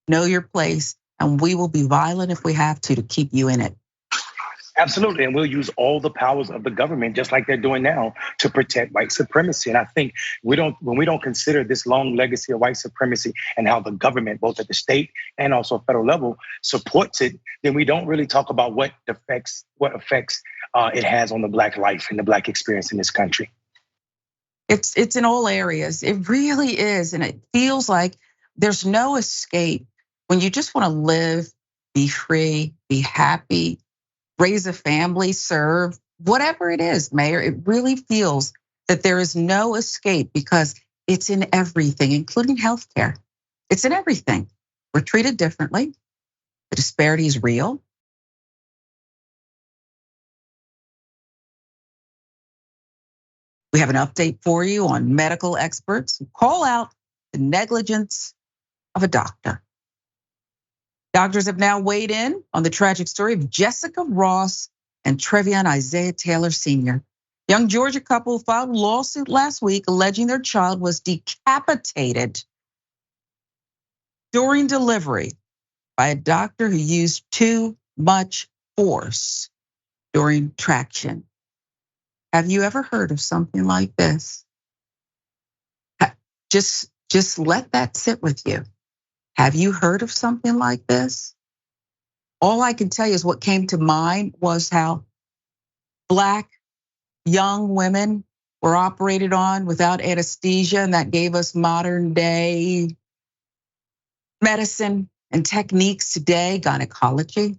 know your place, and we will be violent if we have to keep you in it. Absolutely, and we'll use all the powers of the government, just like they're doing now, to protect white supremacy. And I think when we don't consider this long legacy of white supremacy and how the government, both at the state and also federal level, supports it, then we don't really talk about what effects it has on the Black life and the Black experience in this country. It's in all areas. It really is, and it feels like there's no escape when you just want to live, be free, be happy, raise a family, serve, whatever it is, Mayor. It really feels that there is no escape because it's in everything, including healthcare. It's in everything. We're treated differently. The disparity is real. We have an update for you on medical experts who call out the negligence of a doctor. Doctors have now weighed in on the tragic story of Jessica Ross and Trevion Isaiah Taylor Sr. Young Georgia couple filed a lawsuit last week alleging their child was decapitated during delivery by a doctor who used too much force during traction. Have you ever heard of something like this? Just let that sit with you. Have you heard of something like this? All I can tell you is what came to mind was how Black young women were operated on without anesthesia, and that gave us modern day medicine and techniques today, gynecology.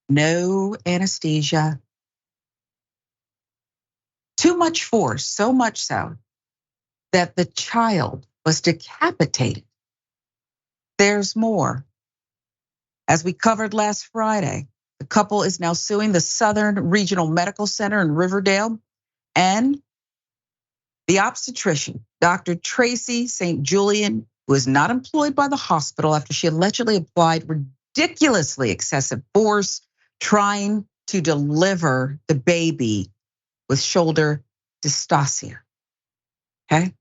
No anesthesia. Too much force, so much so that the child was decapitated. There's more. As we covered last Friday, the couple is now suing the Southern Regional Medical Center in Riverdale and the obstetrician, Dr. Tracy St. Julian, who is not employed by the hospital after she allegedly applied ridiculously excessive force trying to deliver the baby with shoulder dystocia, okay?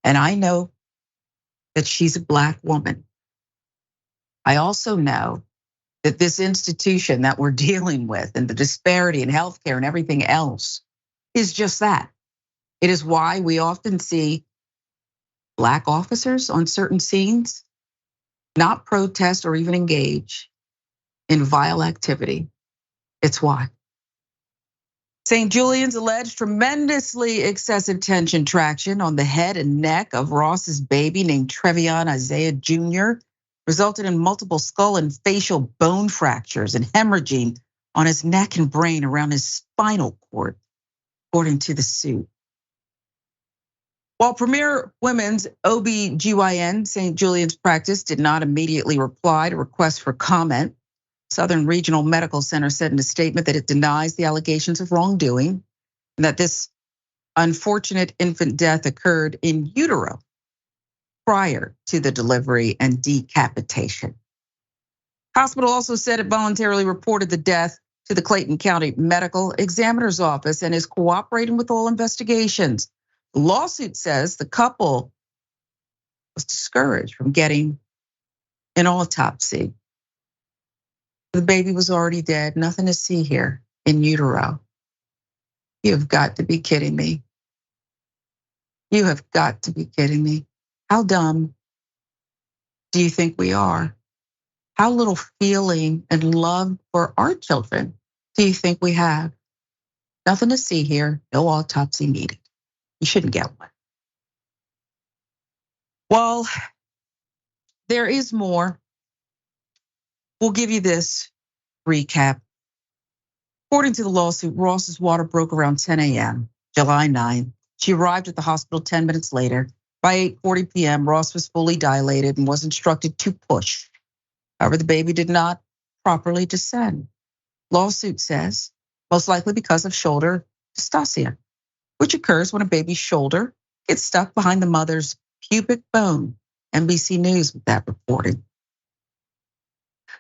And I know that she's a Black woman. I also know that this institution that we're dealing with and the disparity in healthcare and everything else is just that. It is why we often see Black officers on certain scenes not protest or even engage in vile activity. It's why. St. Julian's alleged tremendously excessive tension traction on the head and neck of Ross's baby named Trevion Isaiah Jr. resulted in multiple skull and facial bone fractures and hemorrhaging on his neck and brain around his spinal cord, according to the suit. While Premier Women's OBGYN St. Julian's practice did not immediately reply to requests for comment, Southern Regional Medical Center said in a statement that it denies the allegations of wrongdoing and that this unfortunate infant death occurred in utero prior to the delivery and decapitation. Hospital also said it voluntarily reported the death to the Clayton County Medical Examiner's Office and is cooperating with all investigations. The lawsuit says the couple was discouraged from getting an autopsy. The baby was already dead, nothing to see here in utero. You have got to be kidding me. You have got to be kidding me. How dumb do you think we are? How little feeling and love for our children do you think we have? Nothing to see here, no autopsy needed. You shouldn't get one. Well, there is more. We'll give you this recap. According to the lawsuit, Ross's water broke around 10 a.m., July 9th. She arrived at the hospital 10 minutes later. By 8:40 p.m., Ross was fully dilated and was instructed to push. However, the baby did not properly descend. Lawsuit says, most likely because of shoulder dystocia, which occurs when a baby's shoulder gets stuck behind the mother's pubic bone. NBC News with that reporting.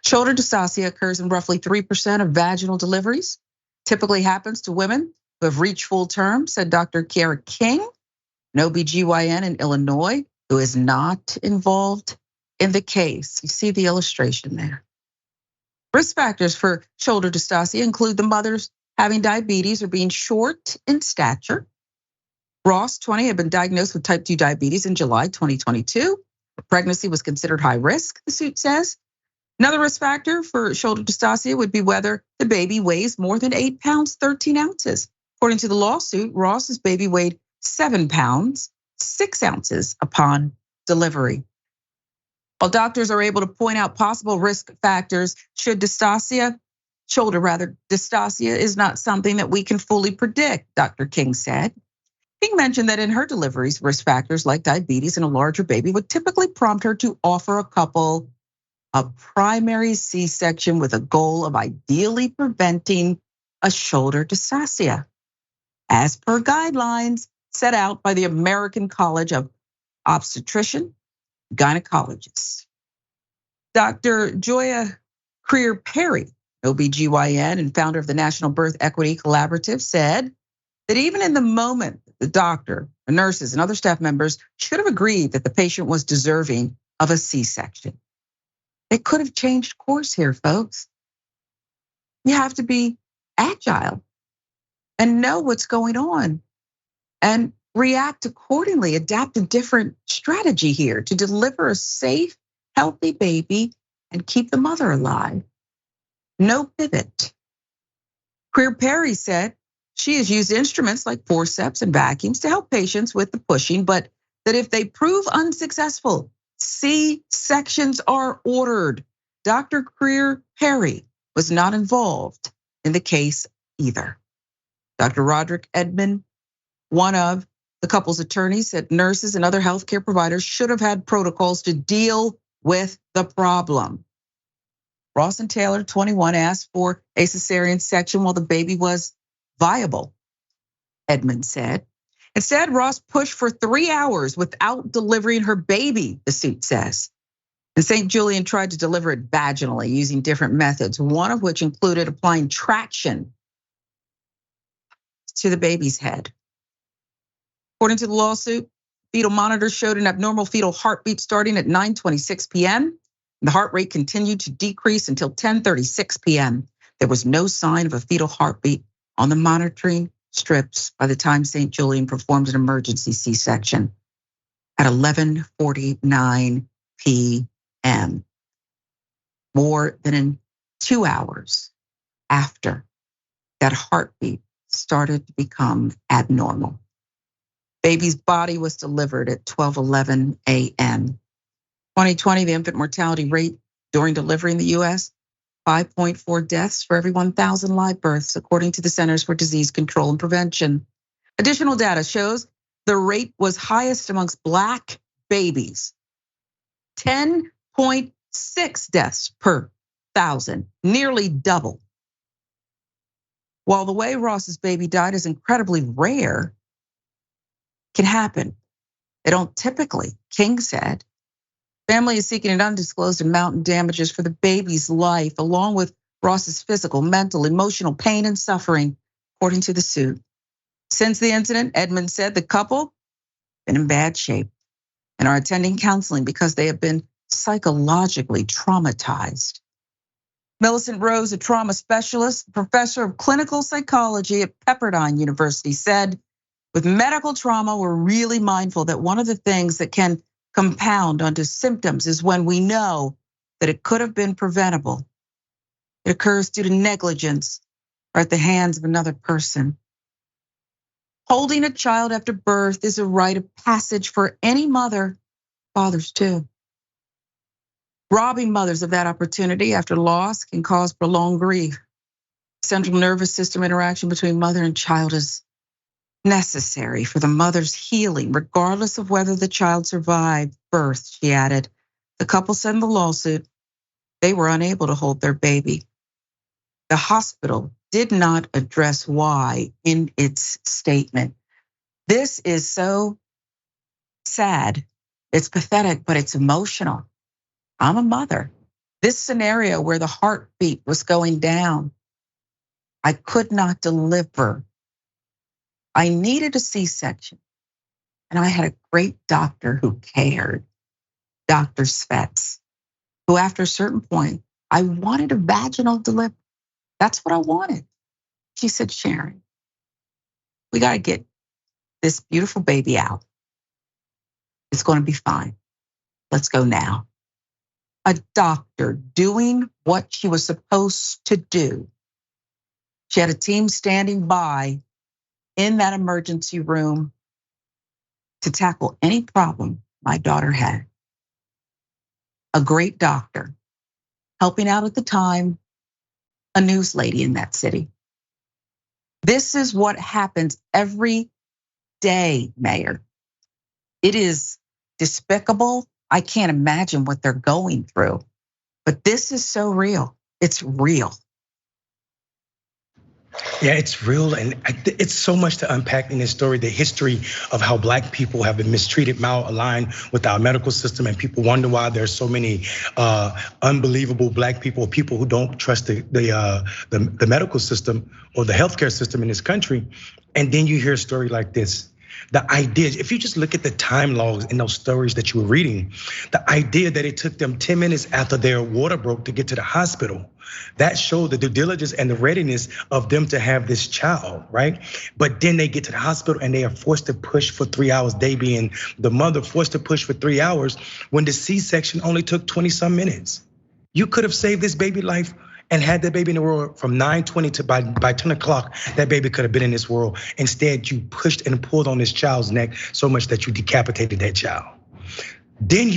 Shoulder dystocia occurs in roughly 3% of vaginal deliveries. Typically happens to women who have reached full term, said Dr. Kiara King, an OBGYN in Illinois, who is not involved in the case. You see the illustration there. Risk factors for shoulder dystocia include the mothers having diabetes or being short in stature. Ross, 20, had been diagnosed with type 2 diabetes in July 2022. Pregnancy was considered high risk, the suit says. Another risk factor for shoulder dystocia would be whether the baby weighs more than 8 pounds, 13 ounces. According to the lawsuit, Ross's baby weighed 7 pounds, 6 ounces upon delivery. While doctors are able to point out possible risk factors, shoulder dystocia is not something that we can fully predict, Dr. King said. King mentioned that in her deliveries, risk factors like diabetes and a larger baby would typically prompt her to offer a couple a primary C-section with a goal of ideally preventing a shoulder dystocia, as per guidelines set out by the American College of Obstetrician Gynecologists. Dr. Joya Creer-Perry, OBGYN and founder of the National Birth Equity Collaborative, said that even in the moment, the doctor, the nurses, and other staff members should have agreed that the patient was deserving of a C-section. They could have changed course here, folks. You have to be agile and know what's going on and react accordingly, adapt a different strategy here to deliver a safe, healthy baby and keep the mother alive. No pivot. Creer-Perry said she has used instruments like forceps and vacuums to help patients with the pushing, but that if they prove unsuccessful, C-sections are ordered. Dr. Creer-Perry was not involved in the case either. Dr. Roderick Edmond, one of the couple's attorneys, said nurses and other healthcare providers should have had protocols to deal with the problem. Ross and Taylor, 21, asked for a cesarean section while the baby was viable, Edmond said. Instead, Ross pushed for 3 hours without delivering her baby, the suit says. And St. Julian tried to deliver it vaginally using different methods, one of which included applying traction to the baby's head. According to the lawsuit, fetal monitors showed an abnormal fetal heartbeat starting at 9:26 p.m. The heart rate continued to decrease until 10:36 p.m. There was no sign of a fetal heartbeat on the monitoring strips by the time St. Julian performed an emergency C-section at 11:49 p.m. More than in 2 hours after that heartbeat started to become abnormal. Baby's body was delivered at 12:11 a.m. 2020, the infant mortality rate during delivery in the US, 5.4 deaths for every 1,000 live births, according to the Centers for Disease Control and Prevention. Additional data shows the rate was highest amongst Black babies, 10.6 deaths per 1,000, nearly double. While the way Ross's baby died is incredibly rare, can happen. They don't typically, King said. Family is seeking an undisclosed amount in damages for the baby's life, along with Ross's physical, mental, emotional pain and suffering, according to the suit. Since the incident, Edmond said the couple been in bad shape and are attending counseling because they have been psychologically traumatized. Millicent Rose, a trauma specialist, professor of clinical psychology at Pepperdine University, said, with medical trauma, we're really mindful that one of the things that can compound onto symptoms is when we know that it could have been preventable. It occurs due to negligence or at the hands of another person. Holding a child after birth is a rite of passage for any mother, fathers too. Robbing mothers of that opportunity after loss can cause prolonged grief. Central nervous system interaction between mother and child is necessary for the mother's healing, regardless of whether the child survived birth, she added. The couple said in the lawsuit they were unable to hold their baby. The hospital did not address why in its statement. This is so sad. It's pathetic, but it's emotional. I'm a mother. This scenario where the heartbeat was going down, I could not deliver. I needed a C-section, and I had a great doctor who cared, Dr. Svets, who after a certain point I wanted a vaginal delivery. That's what I wanted. She said, Sharon, we gotta get this beautiful baby out. It's gonna be fine. Let's go now. A doctor doing what she was supposed to do. She had a team standing by in that emergency room to tackle any problem my daughter had. A great doctor, helping out at the time, a news lady in that city. This is what happens every day, Mayor. It is despicable. I can't imagine what they're going through, but this is so real. It's real. Yeah, it's real, and it's so much to unpack in this story. The history of how Black people have been mistreated, malaligned with our medical system, and people wonder why there's so many unbelievable Black people, people who don't trust the medical system or the healthcare system in this country. And then you hear a story like this. The idea, if you just look at the time logs in those stories that you were reading, the idea that it took them 10 minutes after their water broke to get to the hospital, that showed the due diligence and the readiness of them to have this child, right? But then they get to the hospital and they are forced to push for 3 hours, they being the mother, forced to push for 3 hours when the C-section only took 20 some minutes. You could have saved this baby life and had that baby in the world from 9:20 to by 10 o'clock, that baby could have been in this world. Instead, you pushed and pulled on this child's neck so much that you decapitated that child. Then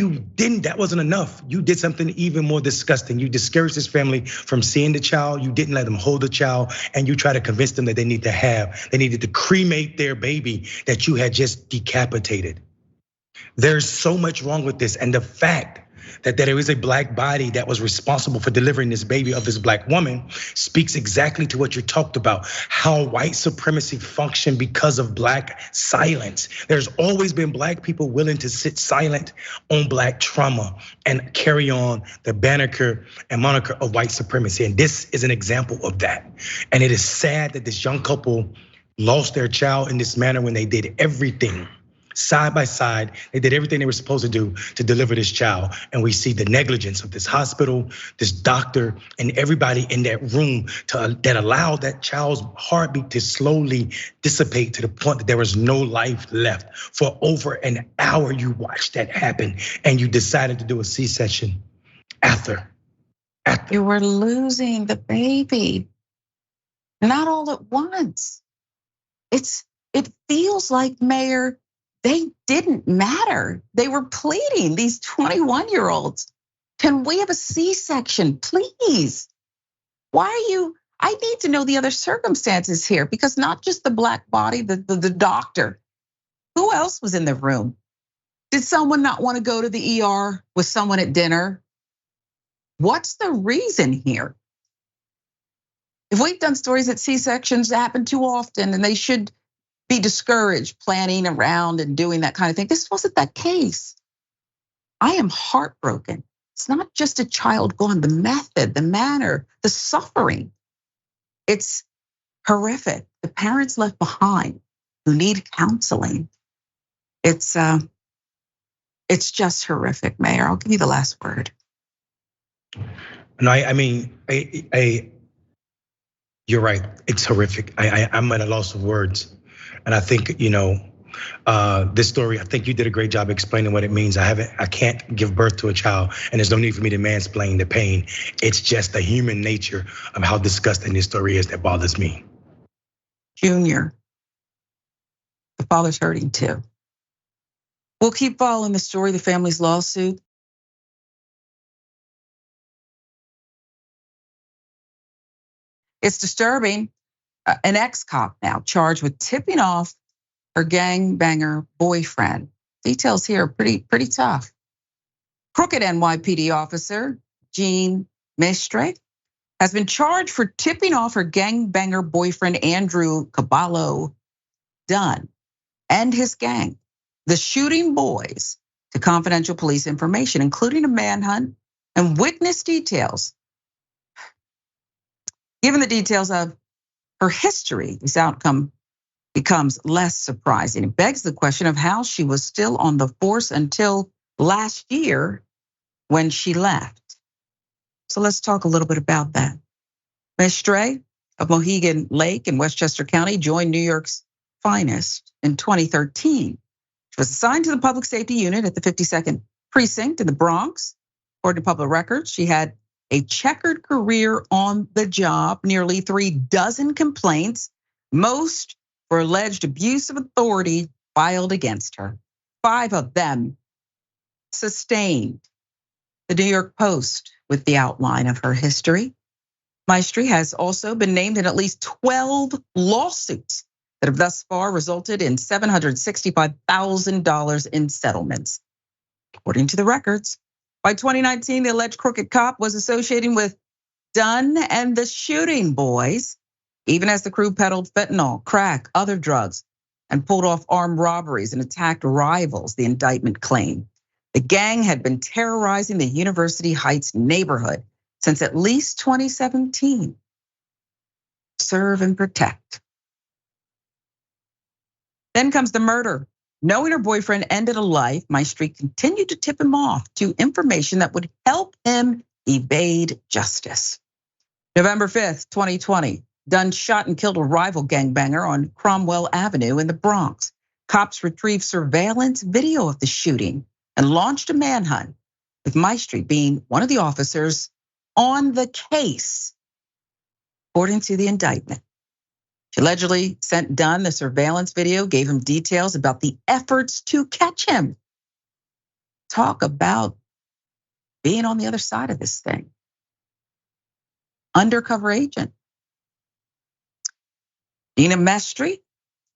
that wasn't enough. You did something even more disgusting. You discouraged this family from seeing the child. You didn't let them hold the child, and you try to convince them that they needed to cremate their baby that you had just decapitated. There's so much wrong with this, and the fact that there is a Black body that was responsible for delivering this baby of this Black woman speaks exactly to what you talked about, how white supremacy functioned because of Black silence. There's always been Black people willing to sit silent on Black trauma and carry on the banner and moniker of white supremacy. And this is an example of that. And it is sad that this young couple lost their child in this manner when they did everything side by side. They did everything they were supposed to do to deliver this child. And we see the negligence of this hospital, this doctor, and everybody in that room that allowed that child's heartbeat to slowly dissipate to the point that there was no life left. For over an hour, you watched that happen, and you decided to do a C-section after. You were losing the baby, not all at once. It feels like, Mayor, they didn't matter. They were pleading, these 21-year-olds. Can we have a C-section, please? Why are you, I need to know the other circumstances here, because not just the Black body, the doctor. Who else was in the room? Did someone not want to go to the ER with someone at dinner? What's the reason here? If we've done stories that C-sections happen too often and they should be discouraged planning around and doing that kind of thing, this wasn't that case. I am heartbroken. It's not just a child gone, the method, the manner, the suffering. It's horrific. The parents left behind who need counseling. It's just horrific, Mayor. I'll give you the last word. No, I mean, you're right. It's horrific. I'm at a loss of words. And I think, this story, I think you did a great job explaining what it means. I can't give birth to a child, and there's no need for me to mansplain the pain. It's just the human nature of how disgusting this story is that bothers me. Junior, the father's hurting too. We'll keep following the story, the family's lawsuit. It's disturbing. An ex-cop now charged with tipping off her gangbanger boyfriend. Details here are pretty tough. Crooked NYPD officer Jean Mestre has been charged for tipping off her gangbanger boyfriend Andrew Caballo Dunn and his gang, the Shooting Boys, to confidential police information, including a manhunt and witness details. Given the details of her history, this outcome becomes less surprising. It begs the question of how she was still on the force until last year when she left. So let's talk a little bit about that. Mestre of Mohegan Lake in Westchester County joined New York's finest in 2013. She was assigned to the public safety unit at the 52nd precinct in the Bronx. According to public records, she had a checkered career on the job, nearly 36 complaints, most for alleged abuse of authority filed against her. 5 of them sustained. The New York Post with the outline of her history. Maestri has also been named in at least 12 lawsuits that have thus far resulted in $765,000 in settlements. According to the records, by 2019, the alleged crooked cop was associating with Dunn and the Shooting Boys, even as the crew peddled fentanyl, crack, other drugs, and pulled off armed robberies and attacked rivals, the indictment claimed. The gang had been terrorizing the University Heights neighborhood since at least 2017. Serve and protect. Then comes the murder. Knowing her boyfriend ended a life, Maestri continued to tip him off to information that would help him evade justice. November 5th, 2020, Dunn shot and killed a rival gangbanger on Cromwell Avenue in the Bronx. Cops retrieved surveillance video of the shooting and launched a manhunt, with Maestri being one of the officers on the case, according to the indictment. She allegedly sent Dunn the surveillance video, gave him details about the efforts to catch him. Talk about being on the other side of this thing. Undercover agent. Nina Maestri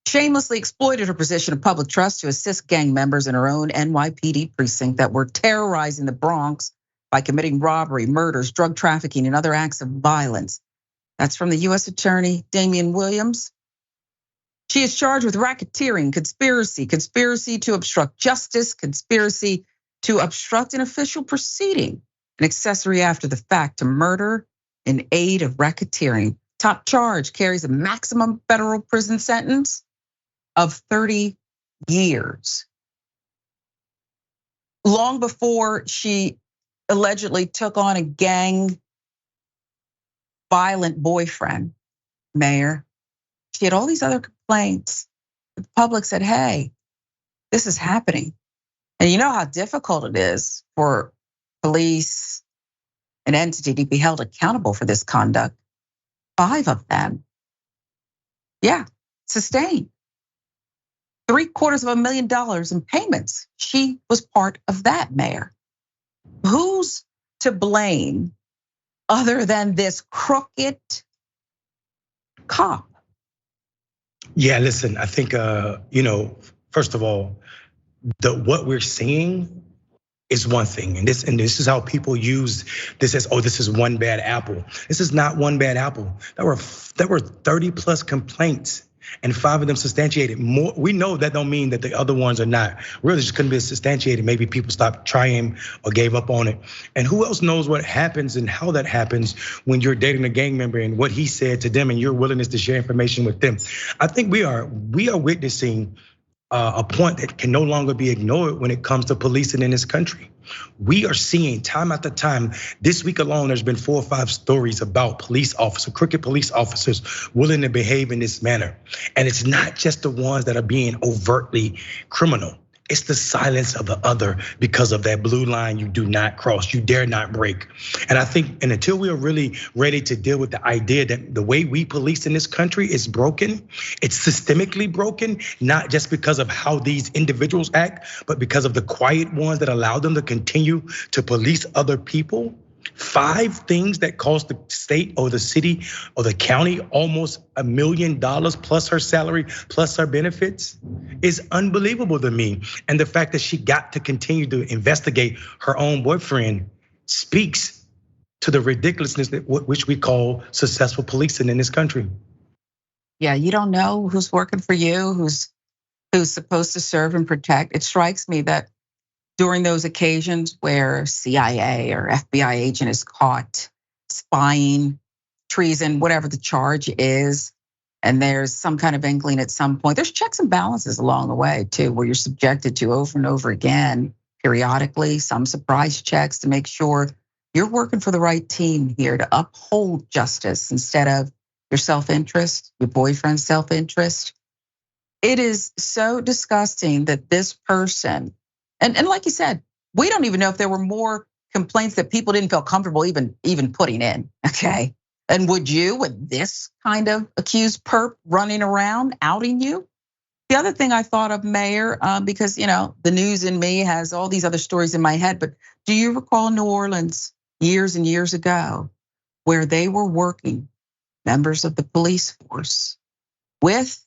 shamelessly exploited her position of public trust to assist gang members in her own NYPD precinct that were terrorizing the Bronx by committing robbery, murders, drug trafficking, and other acts of violence. That's from the US Attorney Damian Williams. She is charged with racketeering, conspiracy to obstruct justice, conspiracy to obstruct an official proceeding, an accessory after the fact to murder in aid of racketeering. Top charge carries a maximum federal prison sentence of 30 years. Long before she allegedly took on a gang violent boyfriend, Mayor, she had all these other complaints. The public said, hey, this is happening. And you know how difficult it is for police, an entity, to be held accountable for this conduct. 5 of them, sustained $750,000 in payments. She was part of that, Mayor. Who's to blame other than this crooked cop? Yeah, listen, I think, first of all, what we're seeing is one thing, and this is how people use this as, this is one bad apple. This is not one bad apple. There were 30 plus complaints, and 5 of them substantiated. More, we know that don't mean that the other ones are not. Really just couldn't be substantiated. Maybe people stopped trying or gave up on it. And who else knows what happens and how that happens when you're dating a gang member and what he said to them and your willingness to share information with them. I think we are witnessing a point that can no longer be ignored when it comes to policing in this country. We are seeing time after time. This week alone, there's been 4 or 5 stories about crooked police officers willing to behave in this manner. And it's not just the ones that are being overtly criminal. It's the silence of the other because of that blue line you do not cross, you dare not break. And I think, and until we are really ready to deal with the idea that the way we police in this country is broken, it's systemically broken, not just because of how these individuals act, but because of the quiet ones that allow them to continue to police other people. 5 things that cost the state or the city or the county almost $1 million plus her salary, plus her benefits is unbelievable to me. And the fact that she got to continue to investigate her own boyfriend speaks to the ridiculousness that which we call successful policing in this country. Yeah, you don't know who's working for you, who's supposed to serve and protect. It strikes me that during those occasions where CIA or FBI agent is caught spying, treason, whatever the charge is, and there's some kind of inkling at some point, there's checks and balances along the way too, where you're subjected to over and over again, periodically, some surprise checks to make sure you're working for the right team here to uphold justice instead of your self-interest, your boyfriend's self-interest. It is so disgusting that this person, and like you said, we don't even know if there were more complaints that people didn't feel comfortable even putting in, okay? And would you, with this kind of accused perp running around outing you? The other thing I thought of, Mayor, because the news in me has all these other stories in my head, but do you recall New Orleans years and years ago where they were working, members of the police force, with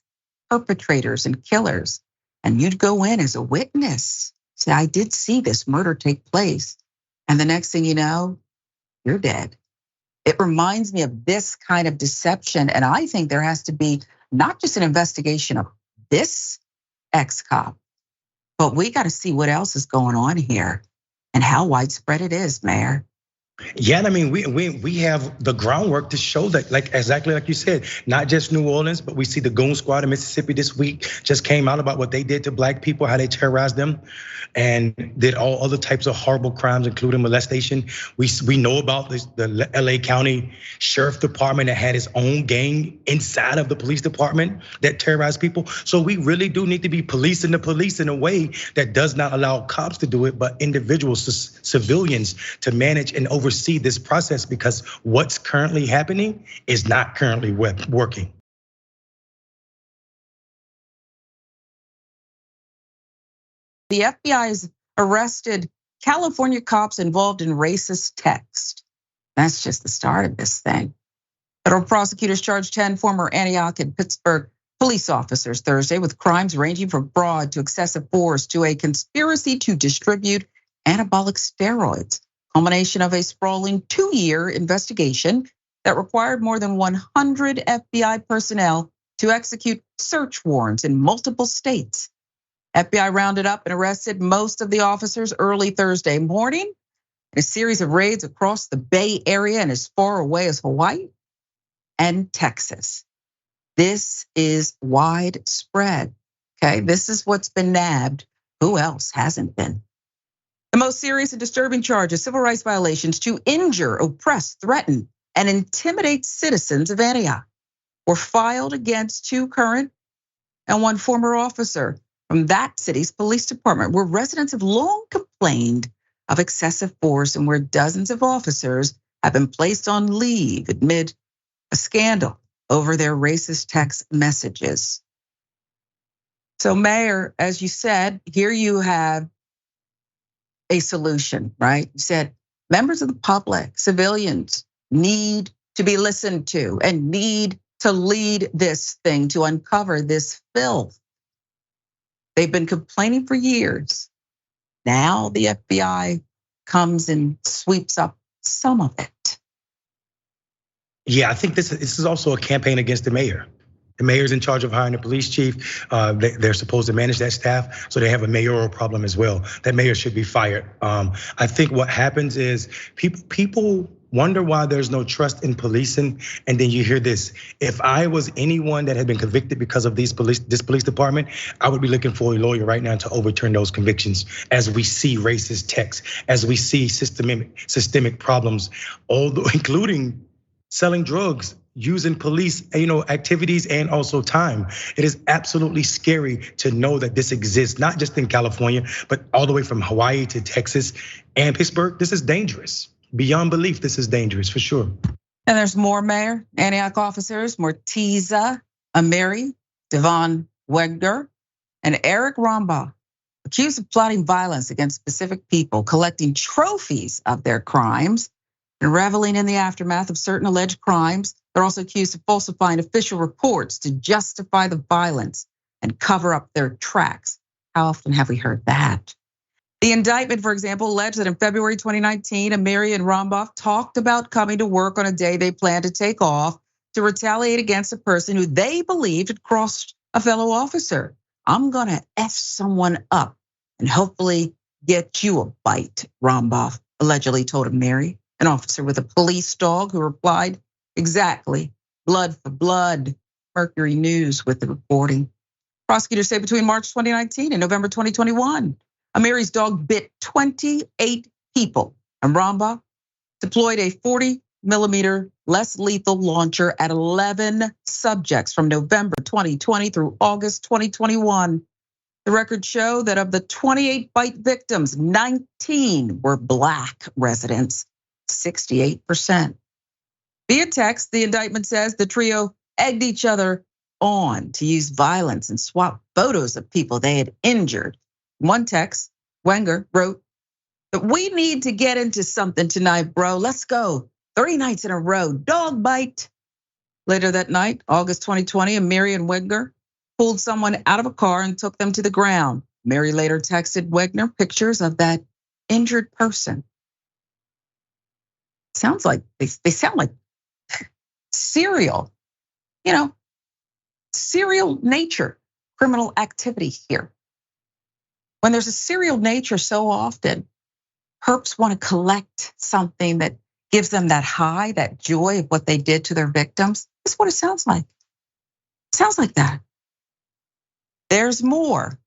perpetrators and killers, and you'd go in as a witness, say, I did see this murder take place, and the next thing you know, you're dead. It reminds me of this kind of deception, and I think there has to be not just an investigation of this ex-cop, but we got to see what else is going on here and how widespread it is, Mayor. Yeah, I mean, we have the groundwork to show that, like exactly like you said, not just New Orleans, but we see the Goon Squad in Mississippi this week just came out about what they did to Black people, how they terrorized them, and did all other types of horrible crimes, including molestation. We know about the LA County Sheriff Department that had its own gang inside of the police department that terrorized people. So we really do need to be policing the police in a way that does not allow cops to do it, but individuals, civilians, to manage and oversee this process, because what's currently happening is not currently working. The FBI has arrested California cops involved in racist text. That's just the start of this thing. Federal prosecutors charged 10 former Antioch and Pittsburgh police officers Thursday with crimes ranging from fraud to excessive force to a conspiracy to distribute anabolic steroids. Culmination of a sprawling 2-year investigation that required more than 100 FBI personnel to execute search warrants in multiple states. FBI rounded up and arrested most of the officers early Thursday morning in a series of raids across the Bay Area and as far away as Hawaii and Texas. This is widespread, okay? This is what's been nabbed. Who else hasn't been? The most serious and disturbing charges, civil rights violations to injure, oppress, threaten, and intimidate citizens of Antioch, were filed against 2 current and 1 former officer from that city's police department, where residents have long complained of excessive force and where dozens of officers have been placed on leave amid a scandal over their racist text messages. So, Mayor, as you said, here you have a solution, right? You said members of the public, civilians, need to be listened to and need to lead this thing to uncover this filth. They've been complaining for years. Now the FBI comes and sweeps up some of it. Yeah, I think this is also a campaign against the mayor. The mayor's in charge of hiring the police chief. They're supposed to manage that staff, so they have a mayoral problem as well. That mayor should be fired. I think what happens is people wonder why there's no trust in policing, and then you hear this. If I was anyone that had been convicted because of this police department, I would be looking for a lawyer right now to overturn those convictions. As we see racist texts, as we see systemic problems, including selling drugs, using police, activities and also time. It is absolutely scary to know that this exists, not just in California, but all the way from Hawaii to Texas and Pittsburgh. This is dangerous. Beyond belief, this is dangerous for sure. And there's more, Mayor. Antioch officers, Mortiza Amiri, Devon Wegner, and Eric Rombaugh, accused of plotting violence against specific people, collecting trophies of their crimes, and reveling in the aftermath of certain alleged crimes. They're also accused of falsifying official reports to justify the violence and cover up their tracks. How often have we heard that? The indictment, for example, alleged that in February 2019, Amiri and Rombaugh talked about coming to work on a day they planned to take off to retaliate against a person who they believed had crossed a fellow officer. I'm gonna F someone up and hopefully get you a bite, Rombaugh allegedly told Amiri, an officer with a police dog, who replied, exactly, blood for blood. Mercury News with the reporting. Prosecutors say between March 2019 and November 2021, Amiri's dog bit 28 people, and Rombaugh deployed a 40mm less lethal launcher at 11 subjects from November 2020 through August 2021. The records show that of the 28 bite victims, 19 were Black residents, 68%. Via text, the indictment says the trio egged each other on to use violence and swap photos of people they had injured. In one text, Wenger wrote, "But we need to get into something tonight, bro. Let's go. 3 nights in a row, dog bite." Later that night, August 2020, Amiri and Wenger pulled someone out of a car and took them to the ground. Mary later texted Wenger pictures of that injured person. Sounds like they sound like serial, serial nature, criminal activity here. When there's a serial nature so often, perps want to collect something that gives them that high, that joy of what they did to their victims. That's what it sounds like. It sounds like that. There's more.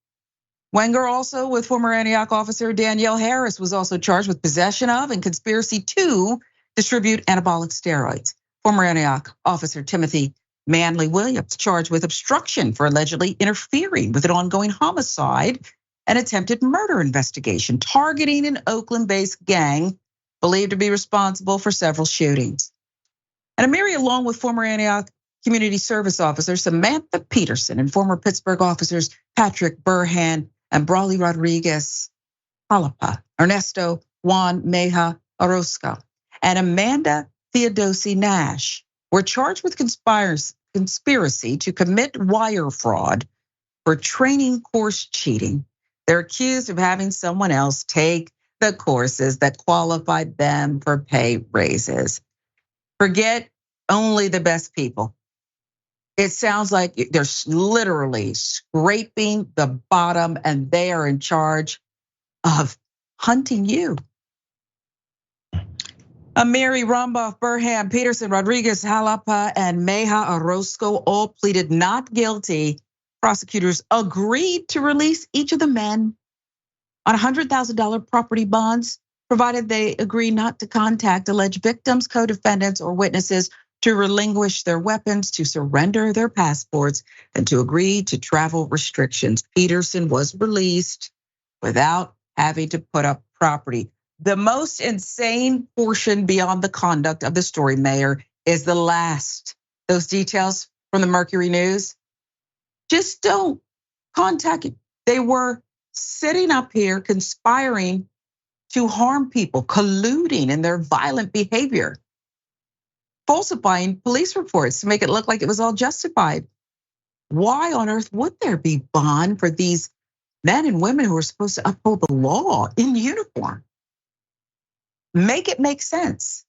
Wenger also, with former Antioch officer Danielle Harris, was also charged with possession of and conspiracy to distribute anabolic steroids. Former Antioch officer Timothy Manley Williams charged with obstruction for allegedly interfering with an ongoing homicide and attempted murder investigation, targeting an Oakland-based gang believed to be responsible for several shootings. And Amiri, along with former Antioch community service officer Samantha Peterson and former Pittsburgh officers Patrick Burhan and Brawley Rodriguez Palapa, Ernesto Juan Meja Orozco, and Amanda Theodosi Nash were charged with conspiracy to commit wire fraud for training course cheating. They're accused of having someone else take the courses that qualified them for pay raises. Forget only the best people. It sounds like they're literally scraping the bottom and they are in charge of hunting you. Amiri, Romboff, Burham, Peterson, Rodriguez, Jalapa, and Meja Orozco all pleaded not guilty. Prosecutors agreed to release each of the men on $100,000 property bonds, provided they agree not to contact alleged victims, co-defendants, or witnesses, to relinquish their weapons, to surrender their passports, and to agree to travel restrictions. Peterson was released without having to put up property. The most insane portion beyond the conduct of the story, Mayor, is the last. Those details from the Mercury News. Just don't contact it. They were sitting up here conspiring to harm people, colluding in their violent behavior, falsifying police reports to make it look like it was all justified. Why on earth would there be bond for these men and women who are supposed to uphold the law in uniform? Make it make sense.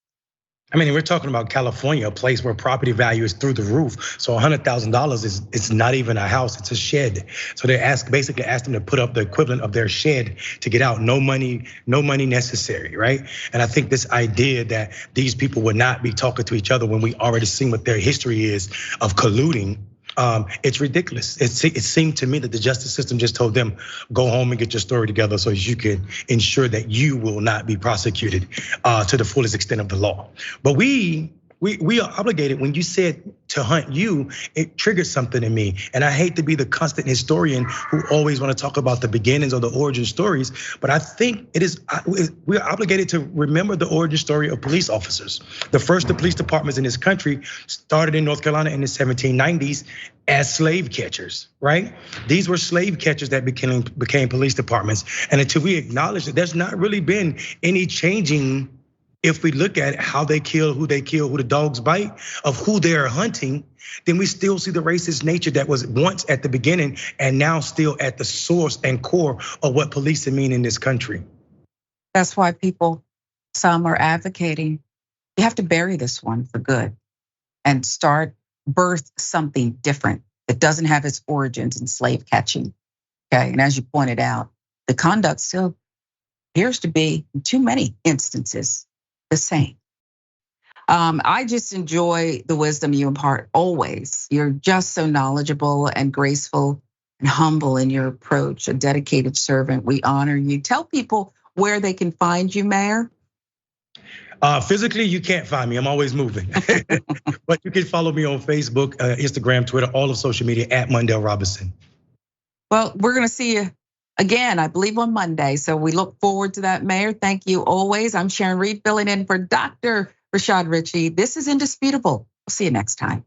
I mean, we're talking about California, a place where property value is through the roof. So $100,000 is, it's not even a house, it's a shed. So they basically asked them to put up the equivalent of their shed to get out. No money necessary, right? And I think this idea that these people would not be talking to each other when we already seen what their history is of colluding, it's ridiculous. It seemed to me that the justice system just told them, go home and get your story together so you can ensure that you will not be prosecuted to the fullest extent of the law. But we are obligated. When you said to hunt you, it triggered something in me. And I hate to be the constant historian who always want to talk about the beginnings or the origin stories, but I think we are obligated to remember the origin story of police officers. The first of police departments in this country started in North Carolina in the 1790s as slave catchers, right? These were slave catchers that became police departments. And until we acknowledge that there's not really been any changing. If we look at how they kill, who the dogs bite, of who they are hunting, then we still see the racist nature that was once at the beginning and now still at the source and core of what policing mean in this country. That's why some are advocating, you have to bury this one for good and birth something different that doesn't have its origins in slave catching, okay? And as you pointed out, the conduct still appears to be, in too many instances, the same. I just enjoy the wisdom you impart always. You're just so knowledgeable and graceful and humble in your approach, a dedicated servant. We honor you. Tell people where they can find you, Mayor. Physically, you can't find me. I'm always moving. But you can follow me on Facebook, Instagram, Twitter, all of social media at Mondale Robinson. Well, we're gonna see you again, I believe on Monday. So we look forward to that, Mayor. Thank you always. I'm Sharon Reed filling in for Dr. Rashad Ritchie. This is Indisputable. We'll see you next time.